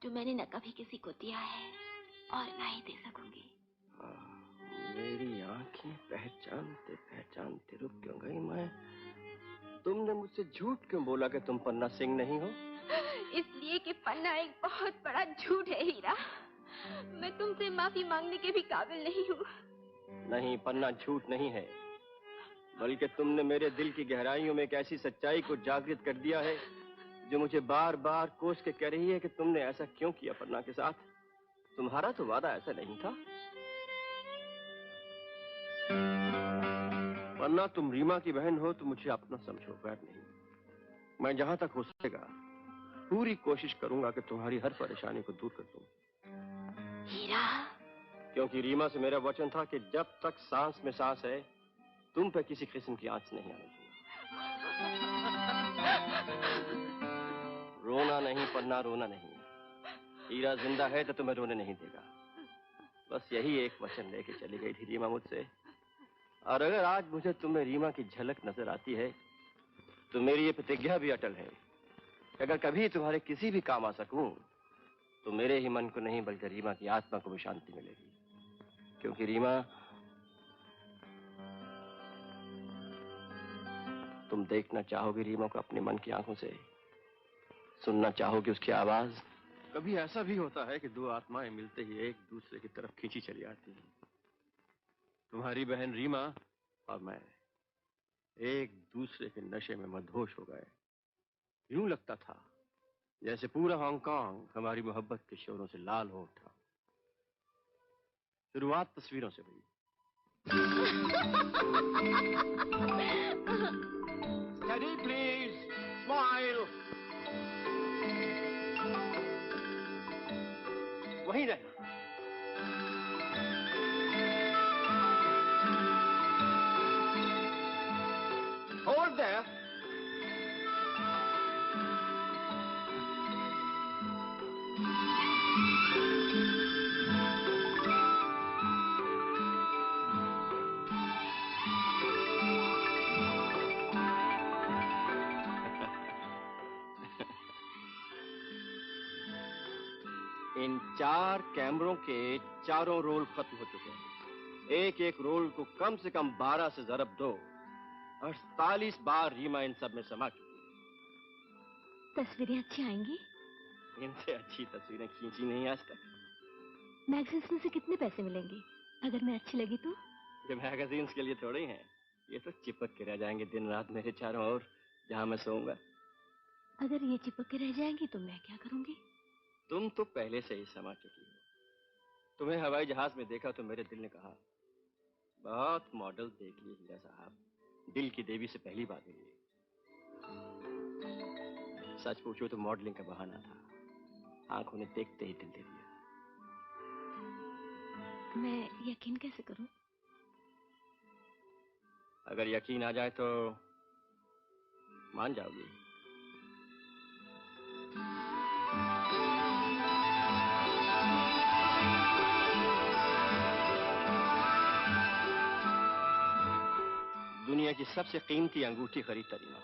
जो मैंने न कभी किसी को दिया है और ना ही दे सकूंगी। मेरी आंखें पहचानते पहचानते रुक क्यों गई मैं? तुमने मुझसे झूठ क्यों बोला कि तुम पन्ना सिंह नहीं हो? इसलिए कि पन्ना एक बहुत बड़ा झूठ है हीरा। मैं तुमसे माफी मांगने के भी काबिल नहीं हूँ। नहीं, पन्ना झूठ नहीं है, बल्कि तुमने मेरे दिल की गहराइयों में एक ऐसी सच्चाई को जागृत कर दिया है जो मुझे बार बार कोस के कह रही है कि तुमने ऐसा क्यों किया पन्ना के साथ। तुम्हारा तो वादा ऐसा नहीं था। पन्ना, तुम रीमा की बहन हो तो मुझे अपना समझो, गैर नहीं। मैं जहां तक हो सकेगा पूरी कोशिश करूंगा कि तुम्हारी हर परेशानी को दूर कर दूं। हीरा, क्योंकि रीमा से मेरा वचन था कि जब तक सांस में सांस है तुम पे किसी किस्म की आंच नहीं आने दूंगा। रोना नहीं पन्ना, रोना नहीं। हीरा जिंदा है तो तुम्हें रोने नहीं देगा। बस यही एक वचन लेके चली गई थी रीमा मुझसे, और अगर आज मुझे तुम्हें रीमा की झलक नजर आती है तो मेरी ये प्रतिज्ञा भी अटल है कि अगर कभी तुम्हारे किसी भी काम आ सकूं तो मेरे ही मन को नहीं बल्कि रीमा की आत्मा को भी शांति मिलेगी। क्योंकि रीमा, तुम देखना चाहोगी रीमा को अपने मन की आंखों से, सुनना चाहोगी उसकी आवाज। कभी ऐसा भी होता है कि दो आत्माएं मिलते ही एक दूसरे की तरफ खींची चली आती हैं। तुम्हारी बहन रीमा और मैं एक दूसरे के नशे में मदहोश हो गए। यूं लगता था जैसे पूरा हांगकांग हमारी मोहब्बत के शोरों से लाल हो उठा। शुरुआत तस्वीरों से हुई। Steady, please. Smile. वहीं रहना। Hold there. इन 4 कैमरों के चारों रोल खत्म हो चुके हैं। एक एक रोल को कम से कम 12 से ज़रब 2, 48 बार रीमा इन सब में समा चुकी है। तस्वीरें अच्छी आएंगी? इनसे अच्छी तस्वीरें खींची नहीं आज तक। मैगजीन्स में से कितने पैसे मिलेंगे अगर मैं अच्छी लगी तो? ये मैगजीन्स के लिए थोड़े हैं, ये तो चिपक के रह जाएंगे दिन रात मेरे चारों ओर, जहां मैं सोऊंगा। अगर ये चिपक के रह जाएंगी तो मैं क्या करूंगी? तुम तो पहले से ही समा चुकी हो। तुम्हें हवाई जहाज में देखा तो मेरे दिल ने कहा, बहुत मॉडल देख लिए हीरा साहब, दिल की देवी से पहली बार मिली। सच पूछो तो मॉडलिंग का बहाना था, आंखों ने देखते ही दिल दे दिया। मैं यकीन कैसे करूं? अगर यकीन आ जाए तो मान जाओगी। दुनिया दुनिया की सबसे कीमती अंगूठी खरीद तरीमा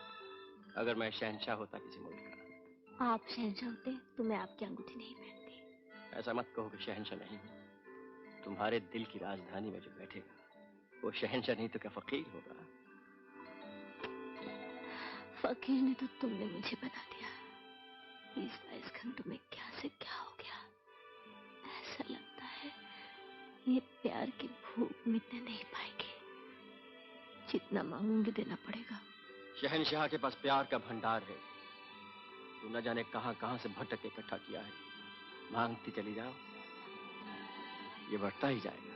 अगर मैं शहंशाह होता किसी मुल्क का। आप शहंशाह होते तो मैं आपकी अंगूठी नहीं पहनती। ऐसा मत कहो कि शहंशाह नहीं हूं। तुम्हारे दिल की राजधानी में जो बैठेगा वो शहंशाह नहीं तो क्या फकीर होगा। फकीर ने तो तुमने मुझे बना दिया। 20-22 घंटों में क्या से क्या हो गया। ऐसा लगता है ये प्यार की भूख मिटने नहीं पाएगी। जितना मांगूंगी देना पड़ेगा। शहंशाह के पास प्यार का भंडार है। तू न जाने कहां कहां से भटक के इकट्ठा किया है। मांगती चली जाओ, ये बढ़ता ही जाएगा।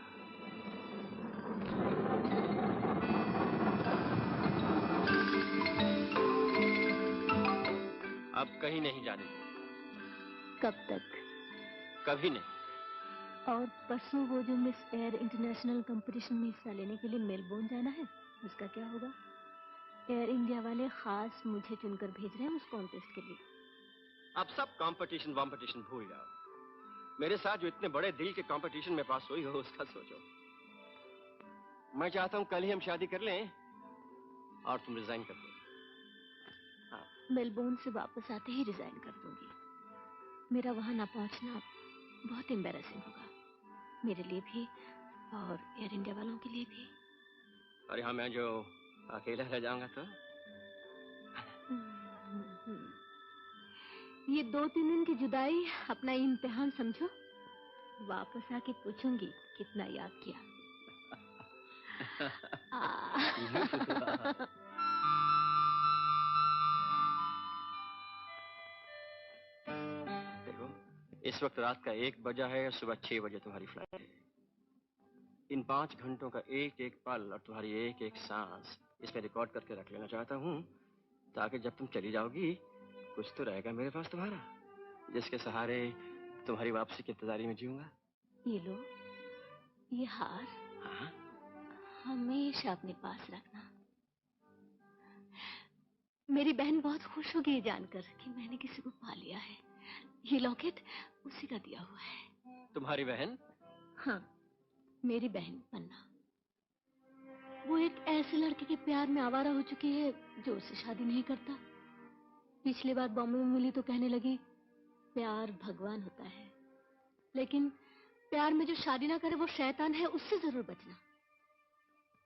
अब कहीं नहीं जाने। कब तक? कभी नहीं। और परसों वो जो मिस एयर इंटरनेशनल कंपटीशन में हिस्सा लेने के लिए मेलबोर्न जाना है, उसका क्या होगा? एयर इंडिया वाले खास मुझे चुनकर भेज रहे हैं उस कॉन्टेस्ट के लिए। अब सब कंपटीशन भूल जाओ। मेरे साथ जो इतने बड़े दिल के कंपटीशन में पास हुई हो उसका सोचो। मैं चाहता हूं कल ही हम शादी कर लें और तुम रिजाइन कर दो। हाँ, मेलबोर्न से वापस आते ही रिजाइन कर दूंगी। मेरा वहां ना पहुंचना बहुत एम्बैरेसिंग होगा, मेरे लिए भी और एयर इंडिया वालों के लिए भी। और यहाँ मैं जो अकेला रह जाऊंगा तो? ये 2-3 दिन की जुदाई अपना इम्तिहान समझो। वापस आके पूछूंगी कितना याद किया। देखो, इस वक्त रात का 1 बजा है और सुबह 6 बजे तुम्हारी फ्लाइट है। इन 5 घंटों का एक एक पल और तुम्हारी एक एक सांस इसमें रिकॉर्ड करके रख लेना चाहता हूँ, ताकि जब तुम चली जाओगी कुछ तो रहेगा मेरे पास तुम्हारा, जिसके सहारे तुम्हारी वापसी की इंतजारी में जीऊंगा। ये लो, ये हार। हाँ? हमेशा अपने पास रखना। मेरी बहन बहुत खुश होगी ये जानकर कि मैंने किसी को पा लिया है। ये लॉकेट उसी का दिया हुआ है। तुम्हारी बहन? हाँ, मेरी बहन पन्ना। वो एक ऐसे लड़के के प्यार में आवारा हो चुकी है जो उससे शादी नहीं करता। पिछली बार बॉम्बे में मिली तो कहने लगी प्यार भगवान होता है, लेकिन प्यार में जो शादी ना करे वो शैतान है, उससे जरूर बचना।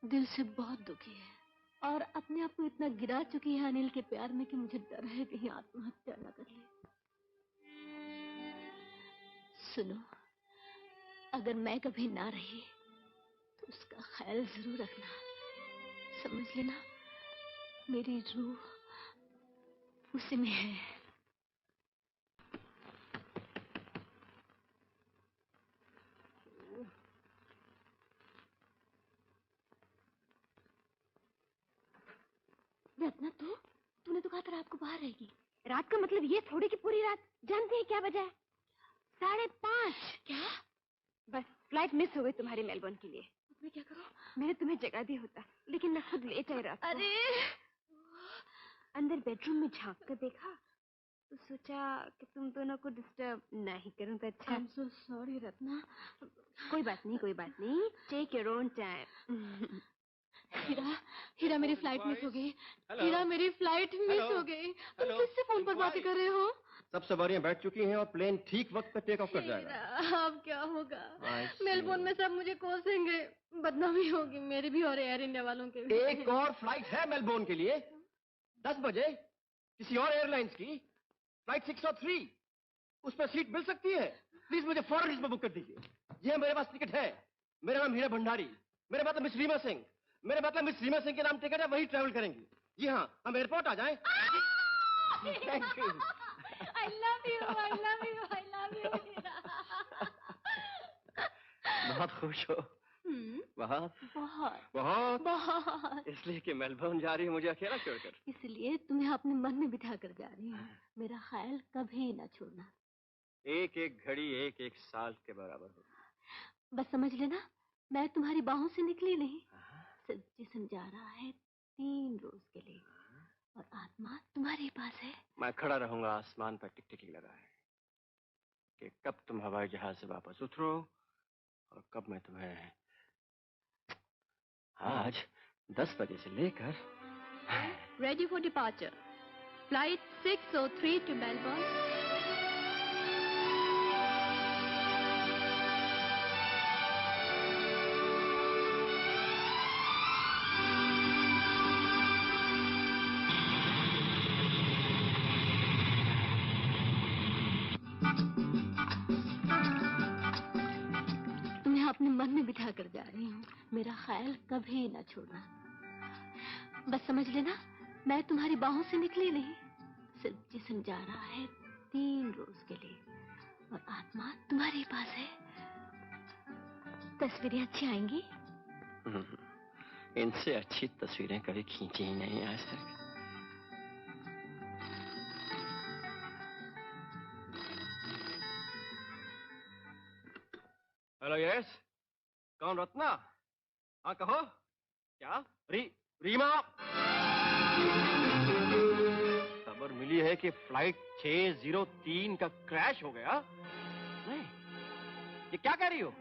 दिल से बहुत दुखी है और अपने आप को इतना गिरा चुकी है अनिल के प्यार में कि मुझे डर है कहीं आत्महत्या न कर ले। सुनो, अगर मैं कभी ना रही तो उसका ख्याल जरूर रखना, समझ लेना मेरी रूह उसी में है। रत्ना, तूने तो कहा था रात को बाहर रहेगी। रात का मतलब ये थोड़ी कि पूरी रात। जानती है क्या बजा है? 5:30। क्या? बस फ्लाइट मिस हो गई तुम्हारे मेलबोर्न के लिए। अब मैं क्या करूं? मैंने तुम्हें जगा दिया होता, लेकिन मैं खुद लेट आई रात को। अरे! अंदर बेडरूम में झांक कर देखा तो सोचा कि तुम दोनों को डिस्टर्ब नहीं करूं तो अच्छा। I'm so sorry Ratna. कोई बात नहीं। Take your own time. Heera मेरी फ्लाइट मिस हो गई। हीरा मेरी फ्लाइट मिस हो गई। तुम किससे फोन पर बातें कर रहे हो? सब सवारियां बैठ चुकी हैं और प्लेन ठीक वक्त पर टेक ऑफ कर जाएगा। अब क्या होगा? मेलबोर्न में सब मुझे कोसेंगे। बदनामी होगी मेरी भी और एयर इंडिया वालों के भी। एक और फ्लाइट है मेलबोर्न के लिए 10 बजे किसी और एयरलाइंस की फ्लाइट 603। उस पर सीट मिल सकती है। प्लीज मुझे फौरन इसमें बुक कर दीजिए। ये मेरे पास टिकट है। मेरा नाम हीरा भंडारी, मेरे मतलब मिस रीमा सिंह। मेरे मतलब मिस रीमा सिंह के नाम टिकट है, वही ट्रैवल करेंगी। जी हाँ, हम एयरपोर्ट आ जाएं। Thank you. I love you. बहुत खुश हो? बहुत। इसलिए कि मेलबोर्न जा रही है मुझे अकेला छोड़कर? इसलिए तुम्हें अपने मन में बिठा कर जा रही हूँ। मेरा ख्याल कभी न छोड़ना। एक एक घड़ी एक एक साल के बराबर हो। बस समझ लेना, मैं तुम्हारी बाहों से निकली नहीं। सिर्फ जिस्म जा रहा है 3 रोज के लिए और आत्मा तुम्हारे पास है। मैं खड़ा रहूंगा आसमान पर टिकटिकी लगाए कि कब तुम हवाई जहाज से वापस उतरो और कब मैं तुम्हें आज 10 बजे से लेकर Ready for departure. Flight 603 to Melbourne. तुम्हें अपने मन में बिठा कर जा रही हूँ। मेरा ख्याल कभी ना छोड़ना। बस समझ लेना, मैं तुम्हारी बाहों से निकली नहीं, सिर्फ जिस्म जा रहा है 3 रोज के लिए, और आत्मा तुम्हारे पास है। तस्वीरें अच्छी आएंगी? इनसे अच्छी तस्वीरें कभी खींची ही नहीं आज तक। हेलो यस, कौन? रत्ना? हाँ कहो। क्या? रीमा? खबर मिली है कि फ्लाइट 603 का क्रैश हो गया। नहीं, ये क्या कह रही हो?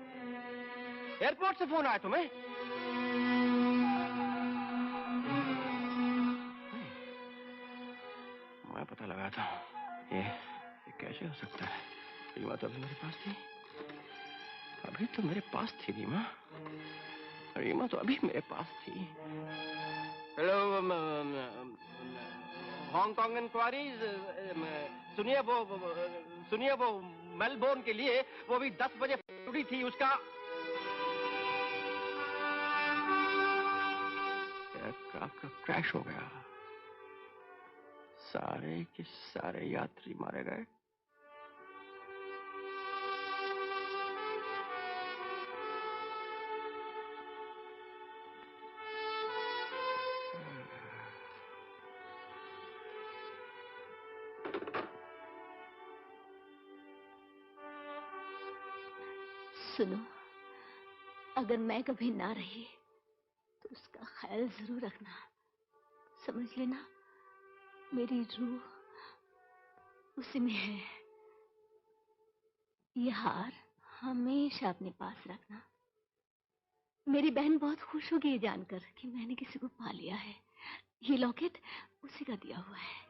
एयरपोर्ट से फोन आया तुम्हें? मैं पता लगा था। ये कैसे हो सकता है? रीमा तो अभी मेरे पास थी। अभी तो मेरे पास थी रीमा। रीमा तो अभी मेरे पास थी। Hello, Hong Kong enquiries. सुनिए वो मेलबोर्न के लिए वो भी 10 बजे उड़ी थी। उसका एयरक्राफ्ट क्रैश हो गया। सारे के सारे यात्री मारे गए। सुनो, अगर मैं कभी ना रही तो उसका ख्याल जरूर रखना। समझ लेना, मेरी रूह उसी में है। ये हार हमेशा अपने पास रखना। मेरी बहन बहुत खुश होगी ये जानकर कि मैंने किसी को पा लिया है। ये लॉकेट उसी का दिया हुआ है।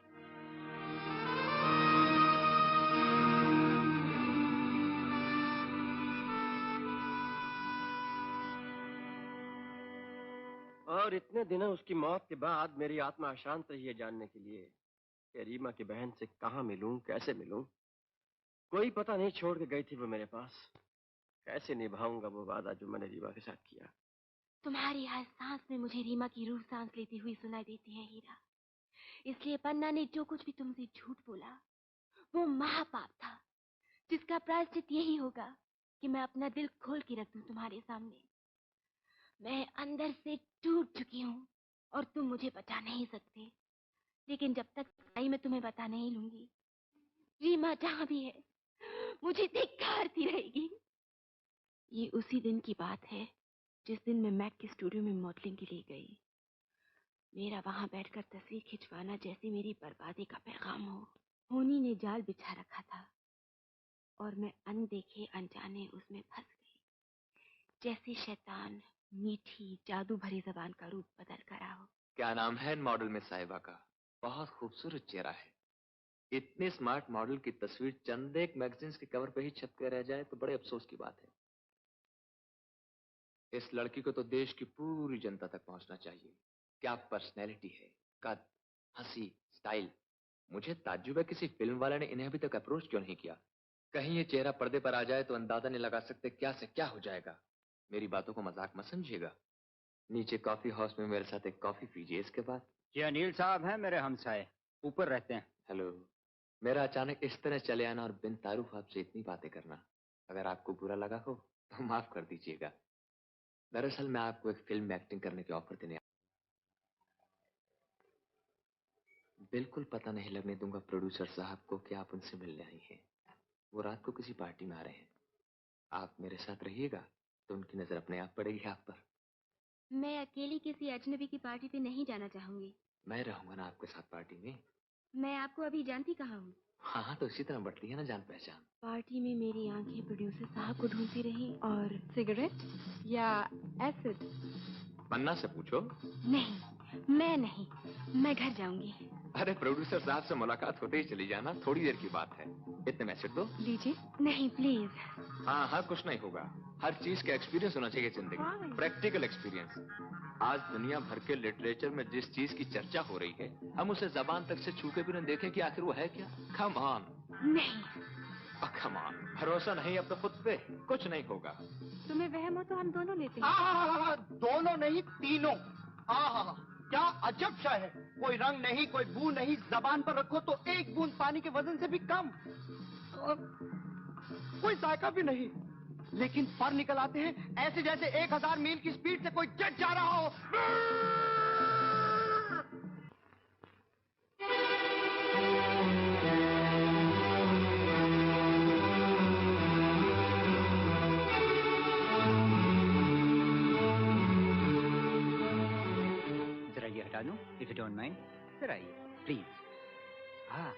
और इतने दिनों उसकी मौत के बाद मेरी आत्मा अशांत रही है जानने के लिए कि रीमा की बहन से कहाँ मिलूं, कैसे मिलूं। कोई पता नहीं छोड़ के गई थी वो मेरे पास। कैसे निभाऊंगा वो वादा जो मैंने रीमा के साथ किया। तुम्हारी हर सांस में मुझे रीमा की रूह सांस लेती हुई सुनाई देती है हीरा। इसलिए पन्ना ने जो कुछ भी तुमसे झूठ बोला वो महापाप था, जिसका प्रायश्चित यही होगा कि मैं अपना दिल खोल के रख दूं तुम्हारे सामने। मैं अंदर से टूट चुकी हूँ और तुम मुझे बचा नहीं सकते। लेकिन जब तक सच्चाई मैं तुम्हें बता नहीं लूंगी, रीमा जहां भी है मुझे धिक्कारती रहेगी। ये उसी दिन की बात है जिस दिन मैं मैक के स्टूडियो में मॉडलिंग के लिए गई। मेरा वहां बैठकर तस्वीर खिंचवाना जैसे मेरी बर्बादी का पैगाम हो। होनी ने जाल बिछा रखा था और मैं अनदेखे अनजाने उसमें फंस गई। जैसे शैतान मीठी जादू भरी जबान का रूप बदल कर आओ। क्या नाम है मॉडल में साहिबा का? बहुत खूबसूरत चेहरा है। इतने स्मार्ट मॉडल की तस्वीर चंद एक मैगजीन्स के कवर पे ही छप के रह जाए तो बड़े अफसोस की बात है। इस लड़की को तो देश की पूरी जनता तक पहुंचना चाहिए। क्या पर्सनैलिटी है, कद, हंसी, स्टाइल। मुझे ताज्जुब है किसी फिल्म वाले ने इन्हें अभी तक अप्रोच क्यों नहीं किया। कहीं ये चेहरा पर्दे पर आ जाए तो अंदाजा नहीं लगा सकते क्या से क्या हो जाएगा। मेरी बातों को मजाक मत समझिएगा। नीचे कॉफी हाउस में मेरे साथ एक कॉफी पीजिए इसके बाद। ये अनिल साहब हैं मेरे हमसाए, ऊपर रहते हैं। हेलो। मेरा अचानक इस तरह चले आना और बिन तारुफ आपसे इतनी बातें करना, अगर आपको बुरा लगा हो तो माफ कर दीजिएगा। दरअसल मैं आपको एक फिल्म में एक्टिंग करने की ऑफर देने बिल्कुल पता नहीं लगने दूंगा प्रोड्यूसर साहब को कि आप उनसे मिलने आई हैं। वो रात को किसी पार्टी में आ रहे हैं। आप मेरे साथ रहिएगा तो उनकी नजर अपने आप पड़ेगी आप पर। मैं अकेली किसी अजनबी की पार्टी पे नहीं जाना चाहूंगी। मैं रहूंगा ना आपके साथ पार्टी में। मैं आपको अभी जानती कहाँ हूँ। हाँ तो इसी तरह बढ़ती है ना जान पहचान। पार्टी में मेरी आंखें प्रोड्यूसर साहब को ढूंढती रही और सिगरेट या एसिड पन्ना से पूछो। नहीं, मैं नहीं, मैं घर जाऊंगी। अरे प्रोड्यूसर साहब से मुलाकात होते ही चली जाना, थोड़ी देर की बात है। इतने मैसेज दो। लीजिए। नहीं प्लीज। हाँ हाँ, कुछ नहीं होगा। हर चीज का एक्सपीरियंस होना चाहिए जिंदगी, प्रैक्टिकल एक्सपीरियंस। आज दुनिया भर के लिटरेचर में जिस चीज की चर्चा हो रही है, हम उसे जबान तक से छू के भी न देखें कि आखिर वो है क्या। Come on. नहीं। कम ऑन, भरोसा नहीं अब तो खुद पे, कुछ नहीं होगा। तुम्हें वहम हो तो हम दोनों लेते हैं। दोनों नहीं, तीनों। क्या अजब सा है। कोई रंग नहीं, कोई बू नहीं, जबान पर रखो तो एक बूंद पानी के वजन से भी कम, और कोई जायका भी नहीं, लेकिन पर निकल आते हैं ऐसे जैसे 1000 मील की स्पीड से कोई जेट जा रहा हो। जरा ये हटा दूं, if you don't mind. जरा ये, please. Ah,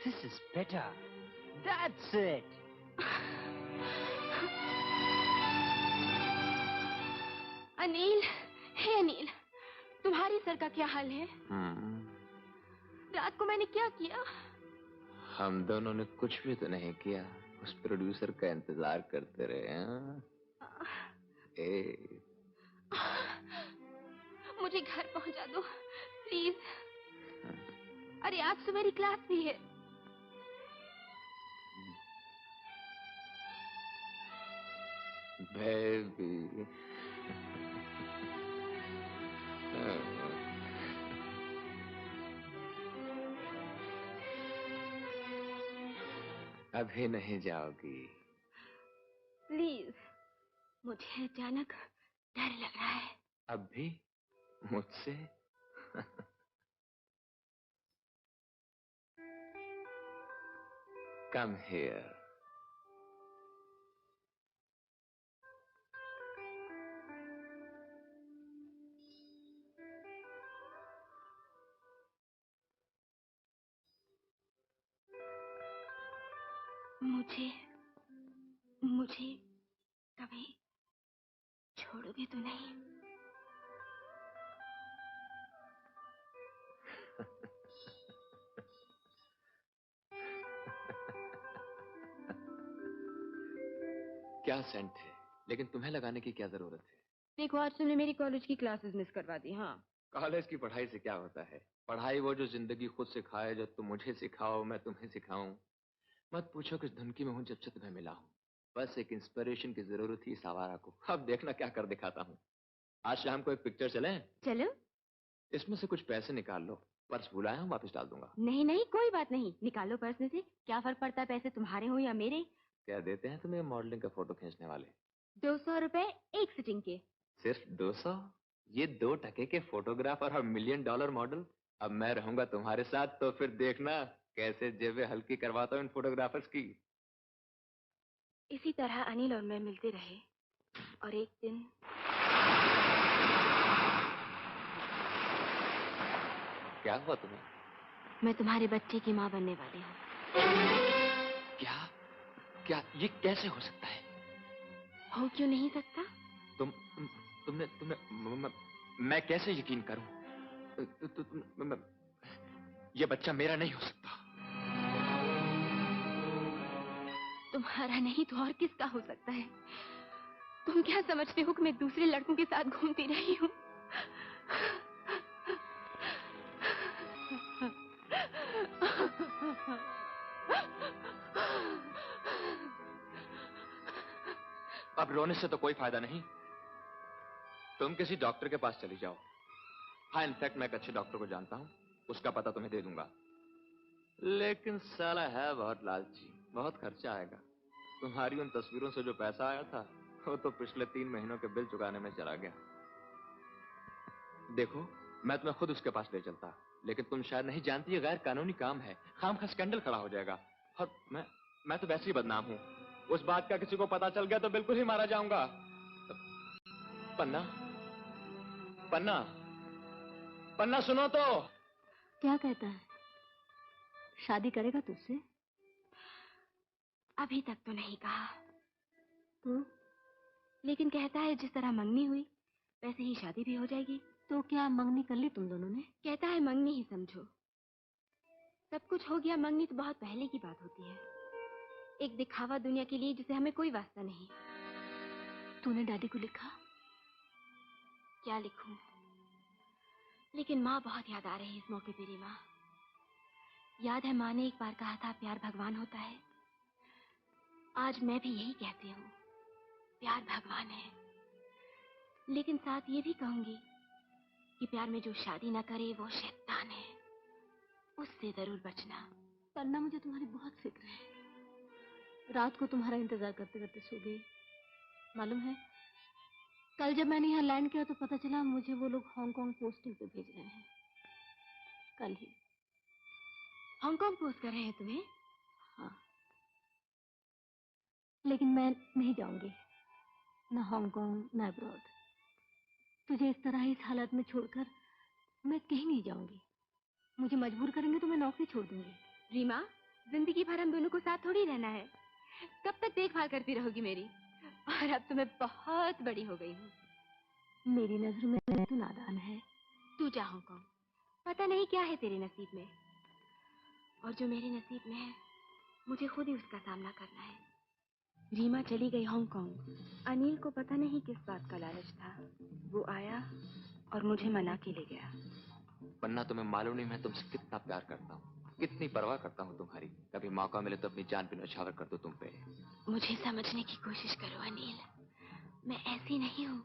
this is better. That's it. Anil, हे अनिल, तुम्हारी सर का क्या हाल है? रात को मैंने क्या किया? हम दोनों ने कुछ भी तो नहीं किया, उस प्रोड्यूसर का इंतजार करते रहे। मुझे घर पहुंचा दो प्लीज। अरे आज से मेरी क्लास भी है। बेबी, अभी नहीं जाओगी? प्लीज, मुझे अचानक डर लग रहा है। अब भी मुझसे? Come here. मुझे कभी छोड़ोगे तो नहीं? क्या सेंट है, लेकिन तुम्हें लगाने की क्या जरूरत है? देखो, आज तुमने मेरी कॉलेज की क्लासेस मिस करवा दी। हाँ, कॉलेज की पढ़ाई से क्या होता है? पढ़ाई वो जो जिंदगी खुद सिखाए, जो तुम मुझे सिखाओ मैं तुम्हें सिखाऊं। मत पूछो किस धुनकी में हूँ जब से तुम्हें मिला हूँ। बस एक इंस्पिरेशन की जरूरत थी इस आवारा को। अब देखना क्या कर दिखाता हूँ। आज शाम को एक पिक्चर चले? चलो। इसमें से कुछ पैसे निकाल लो। पर्स भुलाया हूँ, वापस डाल दूंगा। नहीं नहीं, कोई बात नहीं, निकालो पर्स में से। क्या फर्क पड़ता है पैसे तुम्हारे हो या मेरे? क्या देते हैं तुम्हें मॉडलिंग का फोटो खींचने वाले? 200 रुपए एक सिटिंग के। सिर्फ 200? ये 2 टके के फोटोग्राफर और $1 मिलियन मॉडल। अब मैं रहूंगा तुम्हारे साथ तो फिर देखना कैसे जेबें हल्की करवाता हूँ इन फोटोग्राफर्स की। इसी तरह अनिल और मैं मिलते रहे और एक दिन क्या हुआ तुम्हें? मैं तुम्हारे बच्चे की माँ बनने वाली हूँ। क्या? क्या ये कैसे हो सकता है? हो क्यों नहीं सकता? तुमने मैं कैसे यकीन करूं? ये बच्चा मेरा नहीं हो सकता। तुम्हारा नहीं तो और किसका हो सकता है? तुम क्या समझते हो कि मैं दूसरे लड़कों के साथ घूमती रही हूँ? अब रोने से तो कोई फायदा नहीं। तुम किसी डॉक्टर के पास चली जाओ। हाँ, इनफैक्ट मैं एक अच्छे डॉक्टर को जानता हूँ, उसका पता तुम्हें दे दूंगा। लेकिन साला है बहुत लालची, बहुत खर्चा आएगा। तुम्हारी उन तस्वीरों से जो पैसा आया था वो तो पिछले 3 महीनों के बिल चुकाने में चला गया। देखो, मैं तुम्हें खुद उसके पास ले चलता, लेकिन तुम शायद नहीं जानती ये गैर कानूनी काम है। खामखा स्कैंडल खड़ा हो जाएगा और मैं तो वैसे ही बदनाम हूँ। उस बात का किसी को पता चल गया तो बिल्कुल ही मारा जाऊंगा। पन्ना, पन्ना, पन्ना सुनो तो। क्या कहता है? शादी करेगा तुझसे? अभी तक तो नहीं कहा। तो लेकिन कहता है जिस तरह मंगनी हुई वैसे ही शादी भी हो जाएगी। तो क्या मंगनी कर ली तुम दोनों ने? कहता है मंगनी ही समझो। सब कुछ हो गया, मंगनी तो बहुत पहले की बात होती है। एक दिखावा दुनिया के लिए जिसे हमें कोई वास्ता नहीं। तूने डैडी को लिखा? क्या लिखूं? लेकिन माँ बहुत याद आ रही है इस मौके पे रीमा। याद है माँ ने एक बार कहा था प्यार भगवान होता है। आज मैं भी यही कहती हूँ, प्यार भगवान है। लेकिन साथ ये भी कहूंगी कि प्यार में जो शादी ना करे वो शैतान है, उससे जरूर बचना। पन्ना, मुझे तुम्हारी बहुत फिक्र है। रात को तुम्हारा इंतजार करते करते सो गई। मालूम है, कल जब मैंने यहाँ लैंड किया तो पता चला मुझे वो लोग हांगकांग पोस्टिंग पे भेज रहे हैं। कल ही। हांगकांग पोस्ट कर रहे हैं तुम्हें? हाँ, लेकिन मैं नहीं जाऊंगी, ना हांगकांग ना अब्रॉड। तुझे इस तरह इस हालत में छोड़कर मैं कहीं नहीं जाऊंगी। मुझे मजबूर करेंगे तो मैं नौकरी छोड़ दूंगी। रीमा, जिंदगी भर हम दोनों को साथ थोड़ी रहना है। कब तक देखभाल करती रहोगी मेरी? और अब तो मैं बहुत बड़ी हो गई हूँ। मेरी नजर में तू नादान है। तू जा हांगकांग, पता नहीं क्या है तेरे नसीब में, और जो मेरे नसीब में है मुझे खुद ही उसका सामना करना है। रीमा चली गई हांगकांग। अनिल को पता नहीं किस बात का लालच था। वो आया और मुझे मना के ले गया। पन्ना, तुम्हें मालूम नहीं मैं तुमसे कितना प्यार करता हूँ, कितनी परवाह करता हूँ तुम्हारी। कभी मौका मिले तो अपनी जान भी न्यौछावर कर दो तुम पे। मुझे समझने की कोशिश करो अनिल, मैं ऐसी नहीं हूँ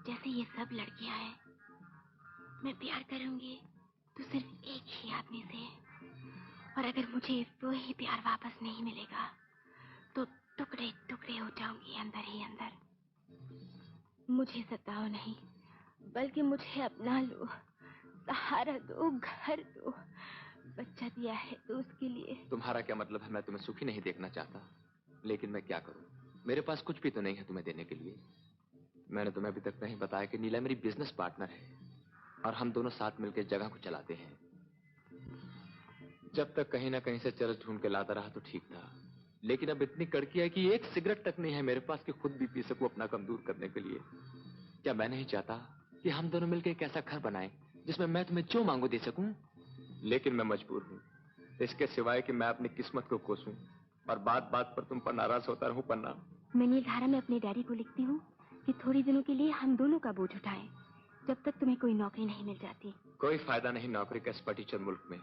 जैसे ये सब लड़कियां हैं। मैं प्यार करूंगी तो सिर्फ एक ही आदमी से, और अगर मुझे वो ही प्यार वापस नहीं मिलेगा तो टुकड़े टुकड़े हो जाऊंगी अंदर ही अंदर। मुझे सताओ नहीं, बल्कि मुझे अपना लो, सहारा दो, घर दो। बच्चा दिया है तो उसके लिए। तुम्हारा क्या मतलब है? मैं तुम्हें सुखी नहीं देखना चाहता, लेकिन मैं क्या करूं? मेरे पास कुछ भी तो नहीं है तुम्हें देने के लिए। मैंने तुम्हें अभी तक नहीं बताया कि नीला मेरी बिजनेस पार्टनर है और हम दोनों साथ मिलकर जगह को चलाते हैं। जब तक कहीं ना कहीं से चरस ढूंढ के लाता रहा तो ठीक था, लेकिन अब इतनी कड़की है कि एक सिगरेट तक नहीं है मेरे पास कि खुद भी पी सकूं अपना कम दूर करने के लिए। क्या मैं नहीं चाहता कि हम दोनों मिलकर एक ऐसा घर बनाएं जिसमें मैं तुम्हें जो मांगू दे सकूं? लेकिन मैं मजबूर हूं, इसके सिवाय कि मैं अपनी किस्मत को कोसूं और बात बात पर तुम पर नाराज होता रहूं। पन्ना, मैं नीलधारा में अपने डैडी को लिखती हूँ कि थोड़ी दिनों के लिए हम दोनों का बोझ उठाएं, जब तक तुम्हें कोई नौकरी नहीं मिल जाती। कोई फायदा नहीं नौकरी का इस पर्टिकुलर मुल्क में।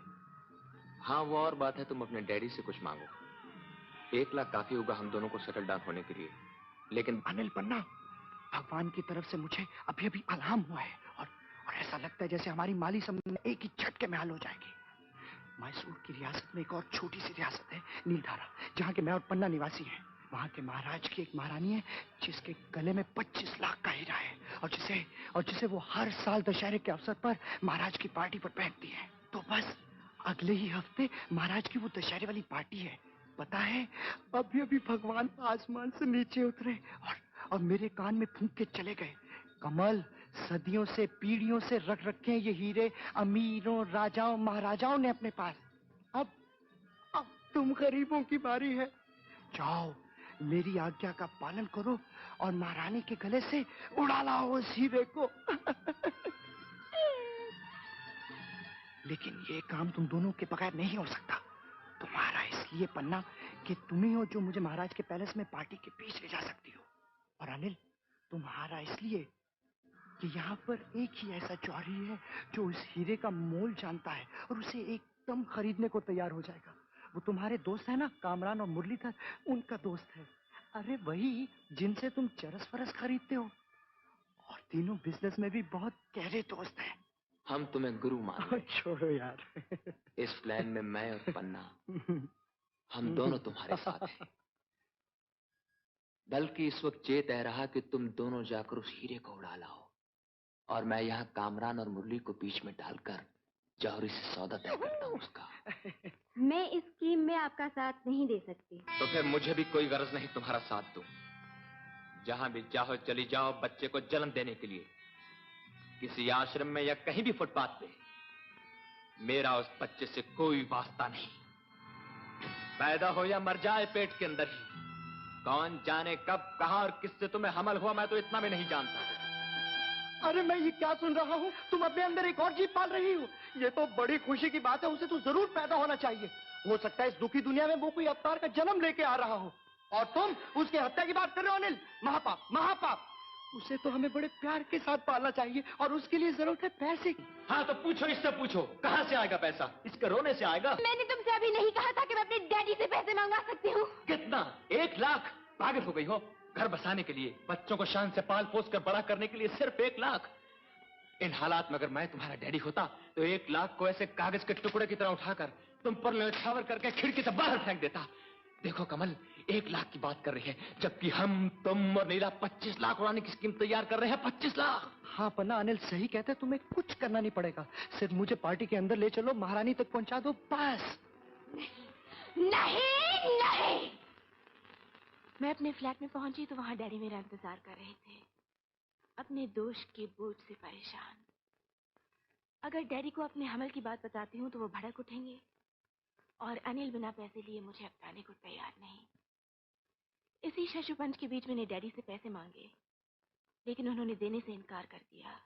हाँ, वो और बात है तुम अपने डैडी से कुछ मांगो। 1 लाख काफी होगा हम दोनों को सेटल डाउन होने के लिए। लेकिन अनिल पन्ना, भगवान की तरफ से मुझे अभी अभी अल्हाम हुआ है और ऐसा लगता है जैसे हमारी माली समस्या एक ही झटके में हल हो जाएगी। मैसूर की रियासत में एक और छोटी सी रियासत है नीलधारा, जहाँ के मैं और पन्ना निवासी हैं। वहाँ के महाराज की एक महारानी है जिसके गले में 25 लाख का हीरा है और जिसे वो हर साल दशहरे के अवसर पर महाराज की पार्टी पर पहनती है। तो बस अगले ही हफ्ते महाराज की वो दशहरे वाली पार्टी है। पता है, अभी अभी भगवान आसमान से नीचे उतरे और मेरे कान में फूंक के चले गए। कमल, सदियों से पीढ़ियों से रख रखे हैं ये हीरे अमीरों, राजाओं, महाराजाओं ने अपने पास। अब तुम गरीबों की बारी है। जाओ, मेरी आज्ञा का पालन करो और महारानी के गले से उड़ा लाओ उस हीरे को। लेकिन ये काम तुम दोनों के बगैर नहीं हो सकता। तुम्हारा इसलिए पन्ना कि तुम ही हो जो मुझे महाराज के पैलेस में पार्टी के बीच ले जा सकती हो, और अनिल तुम्हारा इसलिए कि यहाँ पर एक ही ऐसा जौहरी है जो इस हीरे का मोल जानता है और उसे एकदम खरीदने को तैयार हो जाएगा। वो तुम्हारे दोस्त है ना, कामरान और मुरलीधर, उनका दोस्त है। अरे वही जिनसे तुम चरस फरस खरीदते हो, और तीनों बिजनेस में भी बहुत गहरे दोस्त हैं। हम तुम्हें गुरु मान। छोड़ो यार। इस प्लान में मैं और पन्ना, हम दोनों तुम्हारे साथ हैं। बल्कि इस वक्त ये तय रहा कि तुम दोनों जाकर उस हीरे को उड़ा लाओ और मैं यहाँ कामरान और मुरली को बीच में डालकर जौहरी से सौदा तय करता हूँ उसका। मैं इस स्कीम में आपका साथ नहीं दे सकती। तो फिर मुझे भी कोई गरज नहीं तुम्हारा साथ दूं। जहां भी चाहो चली जाओ बच्चे को जन्म देने के लिए, किसी आश्रम में या कहीं भी फुटपाथ पे। मेरा उस बच्चे से कोई वास्ता नहीं। पैदा हो या मर जाए पेट के अंदर ही, कौन जाने कब, कहां और किससे तुम्हें हमल हुआ, मैं तो इतना भी नहीं जानता। अरे मैं ये क्या सुन रहा हूँ? तुम अपने अंदर एक और जीव पाल रही हो। ये तो बड़ी खुशी की बात है, उसे तो जरूर पैदा होना चाहिए। हो सकता है इस दुखी दुनिया में वो कोई अवतार का जन्म लेके आ रहा हो। और तुम उसकी हत्या की बात कर रहे हो अनिल? महापाप, महापाप। उसे तो हमें बड़े प्यार के साथ पालना चाहिए और उसके लिए जरूरत है पैसे की। हाँ तो पूछो, इससे पूछो, कहाँ से आएगा पैसा? इसके रोने से आएगा? मैंने तुमसे अभी नहीं कहा था कि मैं अपने डैडी से पैसे मंगा सकती हूँ? कितना? 1 लाख? पागल हो गई हो? घर बसाने के लिए, बच्चों को शान से पाल पोस कर बड़ा करने के लिए सिर्फ 1 लाख? इन हालात में अगर मैं तुम्हारा डैडी होता तो 1 लाख को ऐसे कागज के टुकड़े की तरह उठाकर तुम पर न्यौछावर करके खिड़की से बाहर फेंक देता। देखो कमल, 1 लाख की बात कर रही है, जबकि हम, तुम और नीला 25 लाख उड़ाने की स्कीम तैयार कर रहे हैं। 25 लाख। हाँ पन्ना, अनिल सही कहते हैं, तुम्हें कुछ करना नहीं पड़ेगा। सिर्फ मुझे पार्टी के अंदर ले चलो, महारानी तक पहुंचा दो, बस। नहीं नहीं। मैं अपने फ्लैट में पहुंची तो वहां डैडी मेरा इंतजार कर रहे थे, अपने दोष के बोझ से परेशान। अगर डैडी को अपने हमल की बात बताती हूँ तो वो भड़क उठेंगे और अनिल बिना पैसे लिए मुझे अपनाने को तैयार नहीं। इसी शशुपंच के बीच मैंने डैडी से पैसे मांगे, लेकिन उन्होंने देने से इनकार कर दिया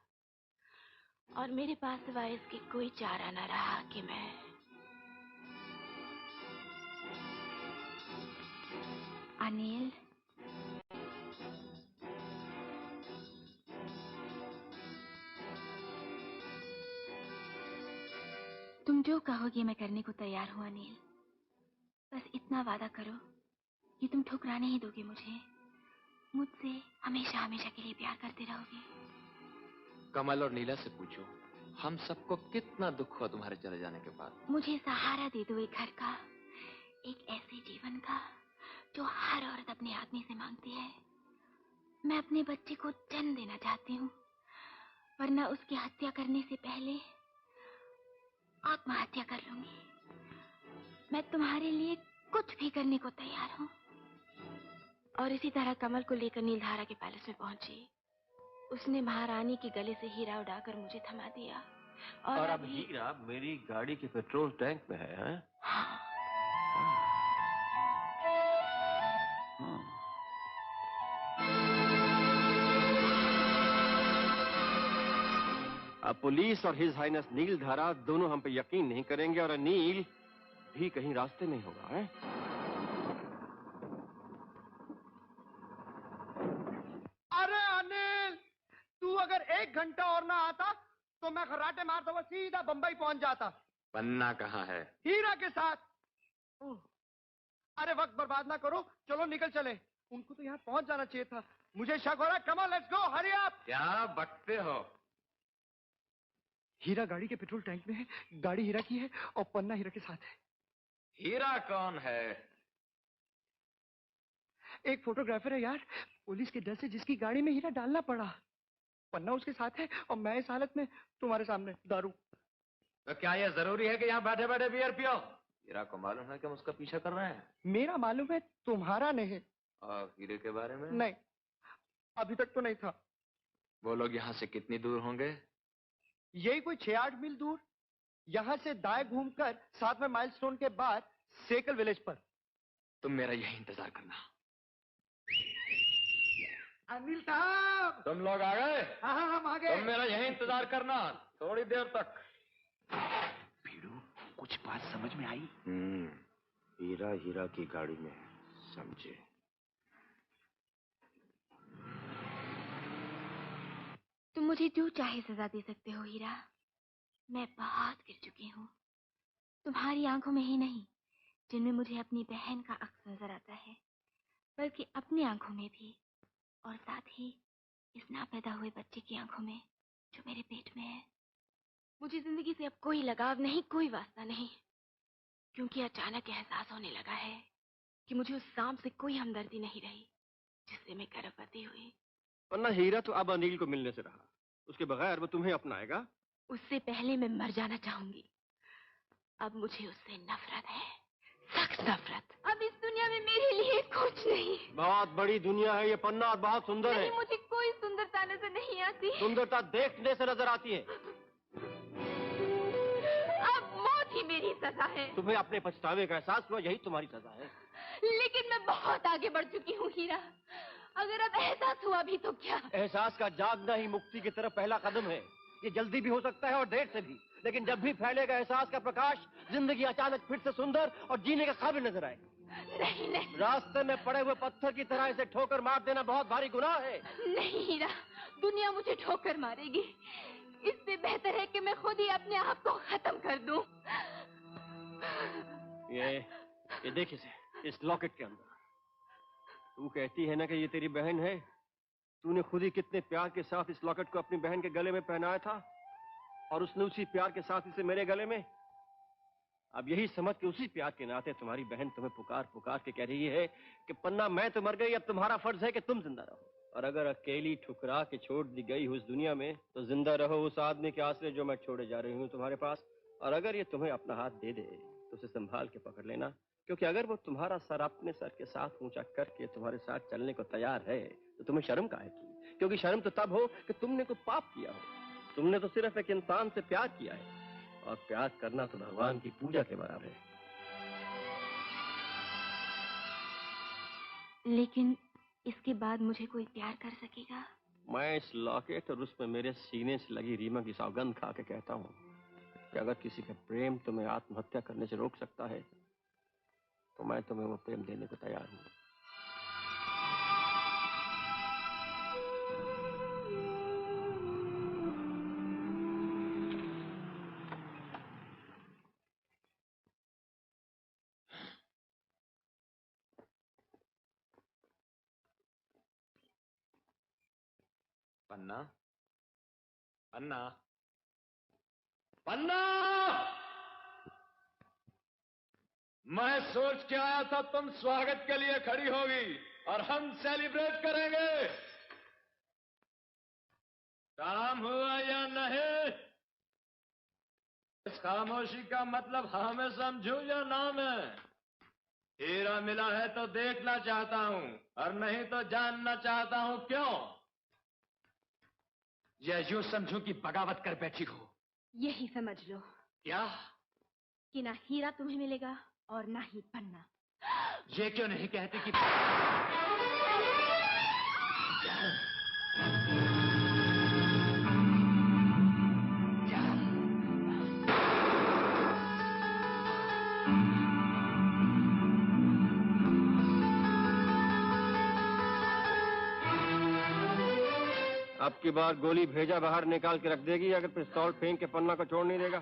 और मेरे पास सिवाय इसके कोई चारा न रहा कि मैं अनिल, तुम जो कहोगे मैं करने को तैयार हूँ अनिल। बस इतना वादा करो कि तुम ठुकराने ही दोगे मुझे, मुझसे हमेशा हमेशा के लिए प्यार करते रहोगे। कमल और नीला से पूछो, हम सबको कितना दुख हुआ तुम्हारे चले जाने के बाद। मुझे सहारा दे दो एक घर का, एक ऐसे जीवन का जो हर औरत अपने आदमी से मांगती है। मैं अपने बच्चे को जन्म देना चाहती हूँ, वरना उसकी हत्या करने से पहले आत्महत्या कर लूंगी। मैं तुम्हारे लिए कुछ भी करने को तैयार हूँ। और इसी तरह कमल को लेकर नीलधारा के पैलेस में पहुंची। उसने महारानी के गले से हीरा उड़ाकर मुझे थमा दिया और अब हीरा मेरी गाड़ी के पेट्रोल टैंक में है, हैं? हाँ। अब पुलिस और हिज हाइनेस नीलधारा दोनों हम पे यकीन नहीं करेंगे और अनिल भी कहीं रास्ते में होगा, हैं? अरे अनिल, तू अगर 1 घंटा और ना आता तो मैं खर्राटे मारता हुआ सीधा बंबई पहुंच जाता। पन्ना कहाँ है? हीरा के साथ। अरे वक्त बर्बाद ना करो, चलो निकल चले। उनको तो यहाँ पहुंच जाना चाहिए था। मुझे शक हो रहा है। Come on, let's go, hurry up. क्या बकते हो? हीरा गाड़ी के पेट्रोल टैंक में है, गाड़ी हीरा की है और पन्ना हीरा के साथ है। हीरा कौन है? एक फोटोग्राफर है यार, पुलिस के डर से जिसकी गाड़ी में हीरा डालना पड़ा। पन्ना उसके साथ है और मैं इस हालत में तुम्हारे सामने दारू। तो क्या ये जरूरी है कि यहाँ बैठे बैठे बियर पियो? हीरा को मालूम है कि हम उसका पीछा कर रहे हैं? मेरा मालूम है, तुम्हारा नहीं। और हीरे के बारे में? नहीं, अभी तक तो नहीं था। वो लोग यहाँ से कितनी दूर होंगे? यही कोई 6-8 मील दूर। यहाँ से दाएं घूमकर 7वें माइलस्टोन के बाद सेकल विलेज पर। तुम मेरा यही इंतजार करना। अनिल साहब, तुम लोग आ गए? हाँ हाँ हम आ गए। तुम मेरा यही इंतजार करना थोड़ी देर तक। भीड़ू, कुछ बात समझ में आई? हीरा हीरा की गाड़ी में, समझे? तुम मुझे जो चाहे सजा दे सकते हो हीरा। मैं बहुत गिर चुकी हूँ, तुम्हारी आंखों में ही नहीं, जिनमें मुझे अपनी बहन का अक्स नजर आता है, बल्कि अपनी आंखों में भी, और साथ ही इस ना पैदा हुए बच्चे की आंखों में जो मेरे पेट में है। मुझे जिंदगी से अब कोई लगाव नहीं, कोई वास्ता नहीं, क्योंकि अचानक एहसास होने लगा है कि मुझे उस सांप से कोई हमदर्दी नहीं रही जिससे मैं गर्भवती हुई। वरना हीरा तो अब अनिल को मिलने से रहा, उसके बगैर वो तुम्हें अपनाएगा? उससे पहले मैं मर जाना चाहूंगी। अब मुझे उससे नफरत है, सख्त नफरत। अब इस दुनिया में मेरे लिए कुछ नहीं। बहुत बड़ी दुनिया है ये पन्ना और बहुत सुंदर है। मुझे कोई सुंदरता नजर नहीं आती। सुंदरता देखने से नजर आती है। अब मौत ही मेरी सजा है। तुम्हें अपने पछतावे का एहसास हुआ, यही तुम्हारी सजा है। लेकिन मैं बहुत आगे बढ़ चुकी हूँ हीरा। अगर अब एहसास हुआ भी तो क्या? एहसास का जागना ही मुक्ति की तरफ पहला कदम है। ये जल्दी भी हो सकता है और देर से भी, लेकिन जब भी फैलेगा एहसास का प्रकाश, जिंदगी अचानक फिर से सुंदर और जीने के काबिल नजर आएगी। नहीं नहीं, रास्ते में पड़े हुए पत्थर की तरह इसे ठोकर मार देना बहुत भारी गुनाह है। नहीं हीरा, दुनिया मुझे ठोकर मारेगी। इससे बेहतर है कि मैं खुद ही अपने आप को खत्म कर दूं। ये देख इस लॉकेट के अंदर। तू कहती है ना कि ये तेरी बहन है। तूने खुद ही कितने प्यार के साथ इस लॉकेट को अपनी बहन के गले में पहनाया था और उसने उसी प्यार के साथ इसे मेरे गले में। अब यही समझ कि उसी प्यार के नाते तुम्हारी बहन तुम्हें पुकार पुकार के कह रही है कि पन्ना मैं तो मर गई, अब तुम्हारा फर्ज है कि तुम जिंदा रहो। और अगर अकेली ठुकरा के छोड़ दी गई हो इस दुनिया में, तो जिंदा रहो उस आदमी के आसरे जो मैं छोड़े जा रही हूँ तुम्हारे पास। और अगर ये तुम्हें अपना हाथ दे दे तो उसे संभाल के पकड़ लेना, क्योंकि अगर वो तुम्हारा सर अपने सर के साथ ऊंचा करके तुम्हारे साथ चलने को तैयार है तो तुम्हें शर्म काहे की? क्योंकि शर्म तो तब हो कि तुमने कोई पाप किया हो। तुमने तो सिर्फ एक इंसान से प्यार किया है, और प्यार करना तो भगवान की पूजा के बराबर है। लेकिन इसके बाद मुझे कोई प्यार कर सकेगा? मैं इस लॉकेट और उसमें मेरे सीने से लगी रीमा की सौगंध खा के कहता हूँ कि अगर किसी का प्रेम तुम्हें आत्महत्या करने से रोक सकता है तो मैं तुम्हें वो प्रेम देने को तैयार हूँ। पन्ना, पन्ना, पन्ना! मैं सोच के आया था तुम स्वागत के लिए खड़ी होगी और हम सेलिब्रेट करेंगे। काम हुआ या नहीं? इस खामोशी का मतलब हाँ में समझू या ना में? हीरा मिला है तो देखना चाहता हूं और नहीं तो जानना चाहता हूं क्यों। या यूं समझो कि बगावत कर बैठी हो। यही समझ लो। क्या? कि ना हीरा तुम्हें मिलेगा और ना ही पन्ना। ये क्यों नहीं कहती कि अब की बार गोली भेजा बाहर निकाल के रख देगी अगर पिस्तौल फेंक के पन्ना को छोड़ नहीं देगा।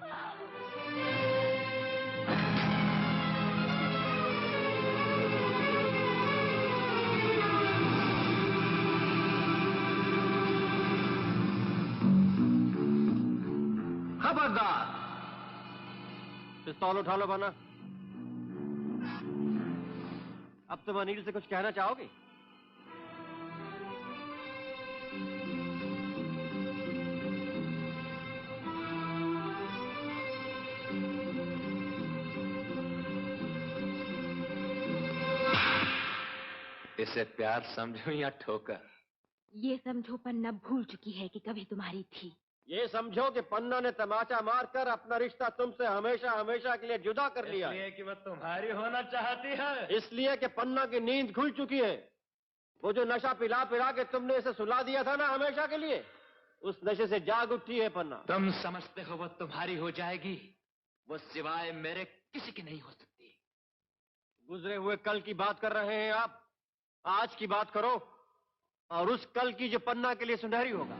खबरदार! पिस्तौल उठा लो पन्ना। अब तुम अनिल से कुछ कहना चाहोगे? इसे प्यार समझूं या ठोकर? ये समझो पन्ना भूल चुकी है कि कभी तुम्हारी थी। ये समझो कि पन्ना ने तमाचा मारकर अपना रिश्ता तुमसे हमेशा हमेशा के लिए जुदा कर लिया। इसलिए कि वह तुम्हारी होना चाहती है। इसलिए कि पन्ना की नींद खुल चुकी है। वो जो नशा पिला पिला के तुमने इसे सुला दिया था ना हमेशा के लिए, उस नशे से जाग उठी है पन्ना। तुम समझते हो वो तुम्हारी हो जाएगी? वो सिवाय मेरे किसी की नहीं हो सकती। गुजरे हुए कल की बात कर रहे हैं आप। आज की बात करो, और उस कल की जो पन्ना के लिए सुनहरी होगा।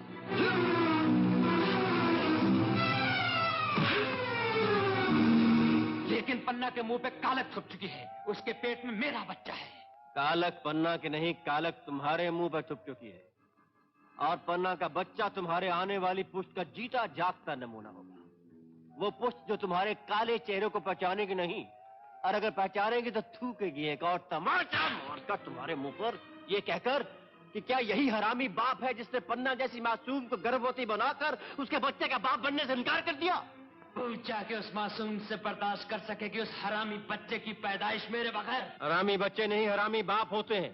लेकिन पन्ना के मुंह पे कालक छुप चुकी है। उसके पेट में मेरा बच्चा है। कालक पन्ना के नहीं, कालक तुम्हारे मुंह पर छुप चुकी है। और पन्ना का बच्चा तुम्हारे आने वाली पुश्त का जीता जागता नमूना होगा। वो पुश्त जो तुम्हारे काले चेहरे को पहचानेगी नहीं, और अगर पहचानेगी तो थूकेगी एक और तमाचा मारकर तुम्हारे मुंह पर, ये कहकर कि क्या यही हरामी बाप है जिसने पन्ना जैसी मासूम को गर्भवती बनाकर उसके बच्चे का बाप बनने से इनकार कर दिया? पूछा कि उस मासूम से बर्दाश्त कर सकेगी उस हरामी बच्चे की पैदाइश मेरे बगैर? हरामी बच्चे नहीं, हरामी बाप होते हैं।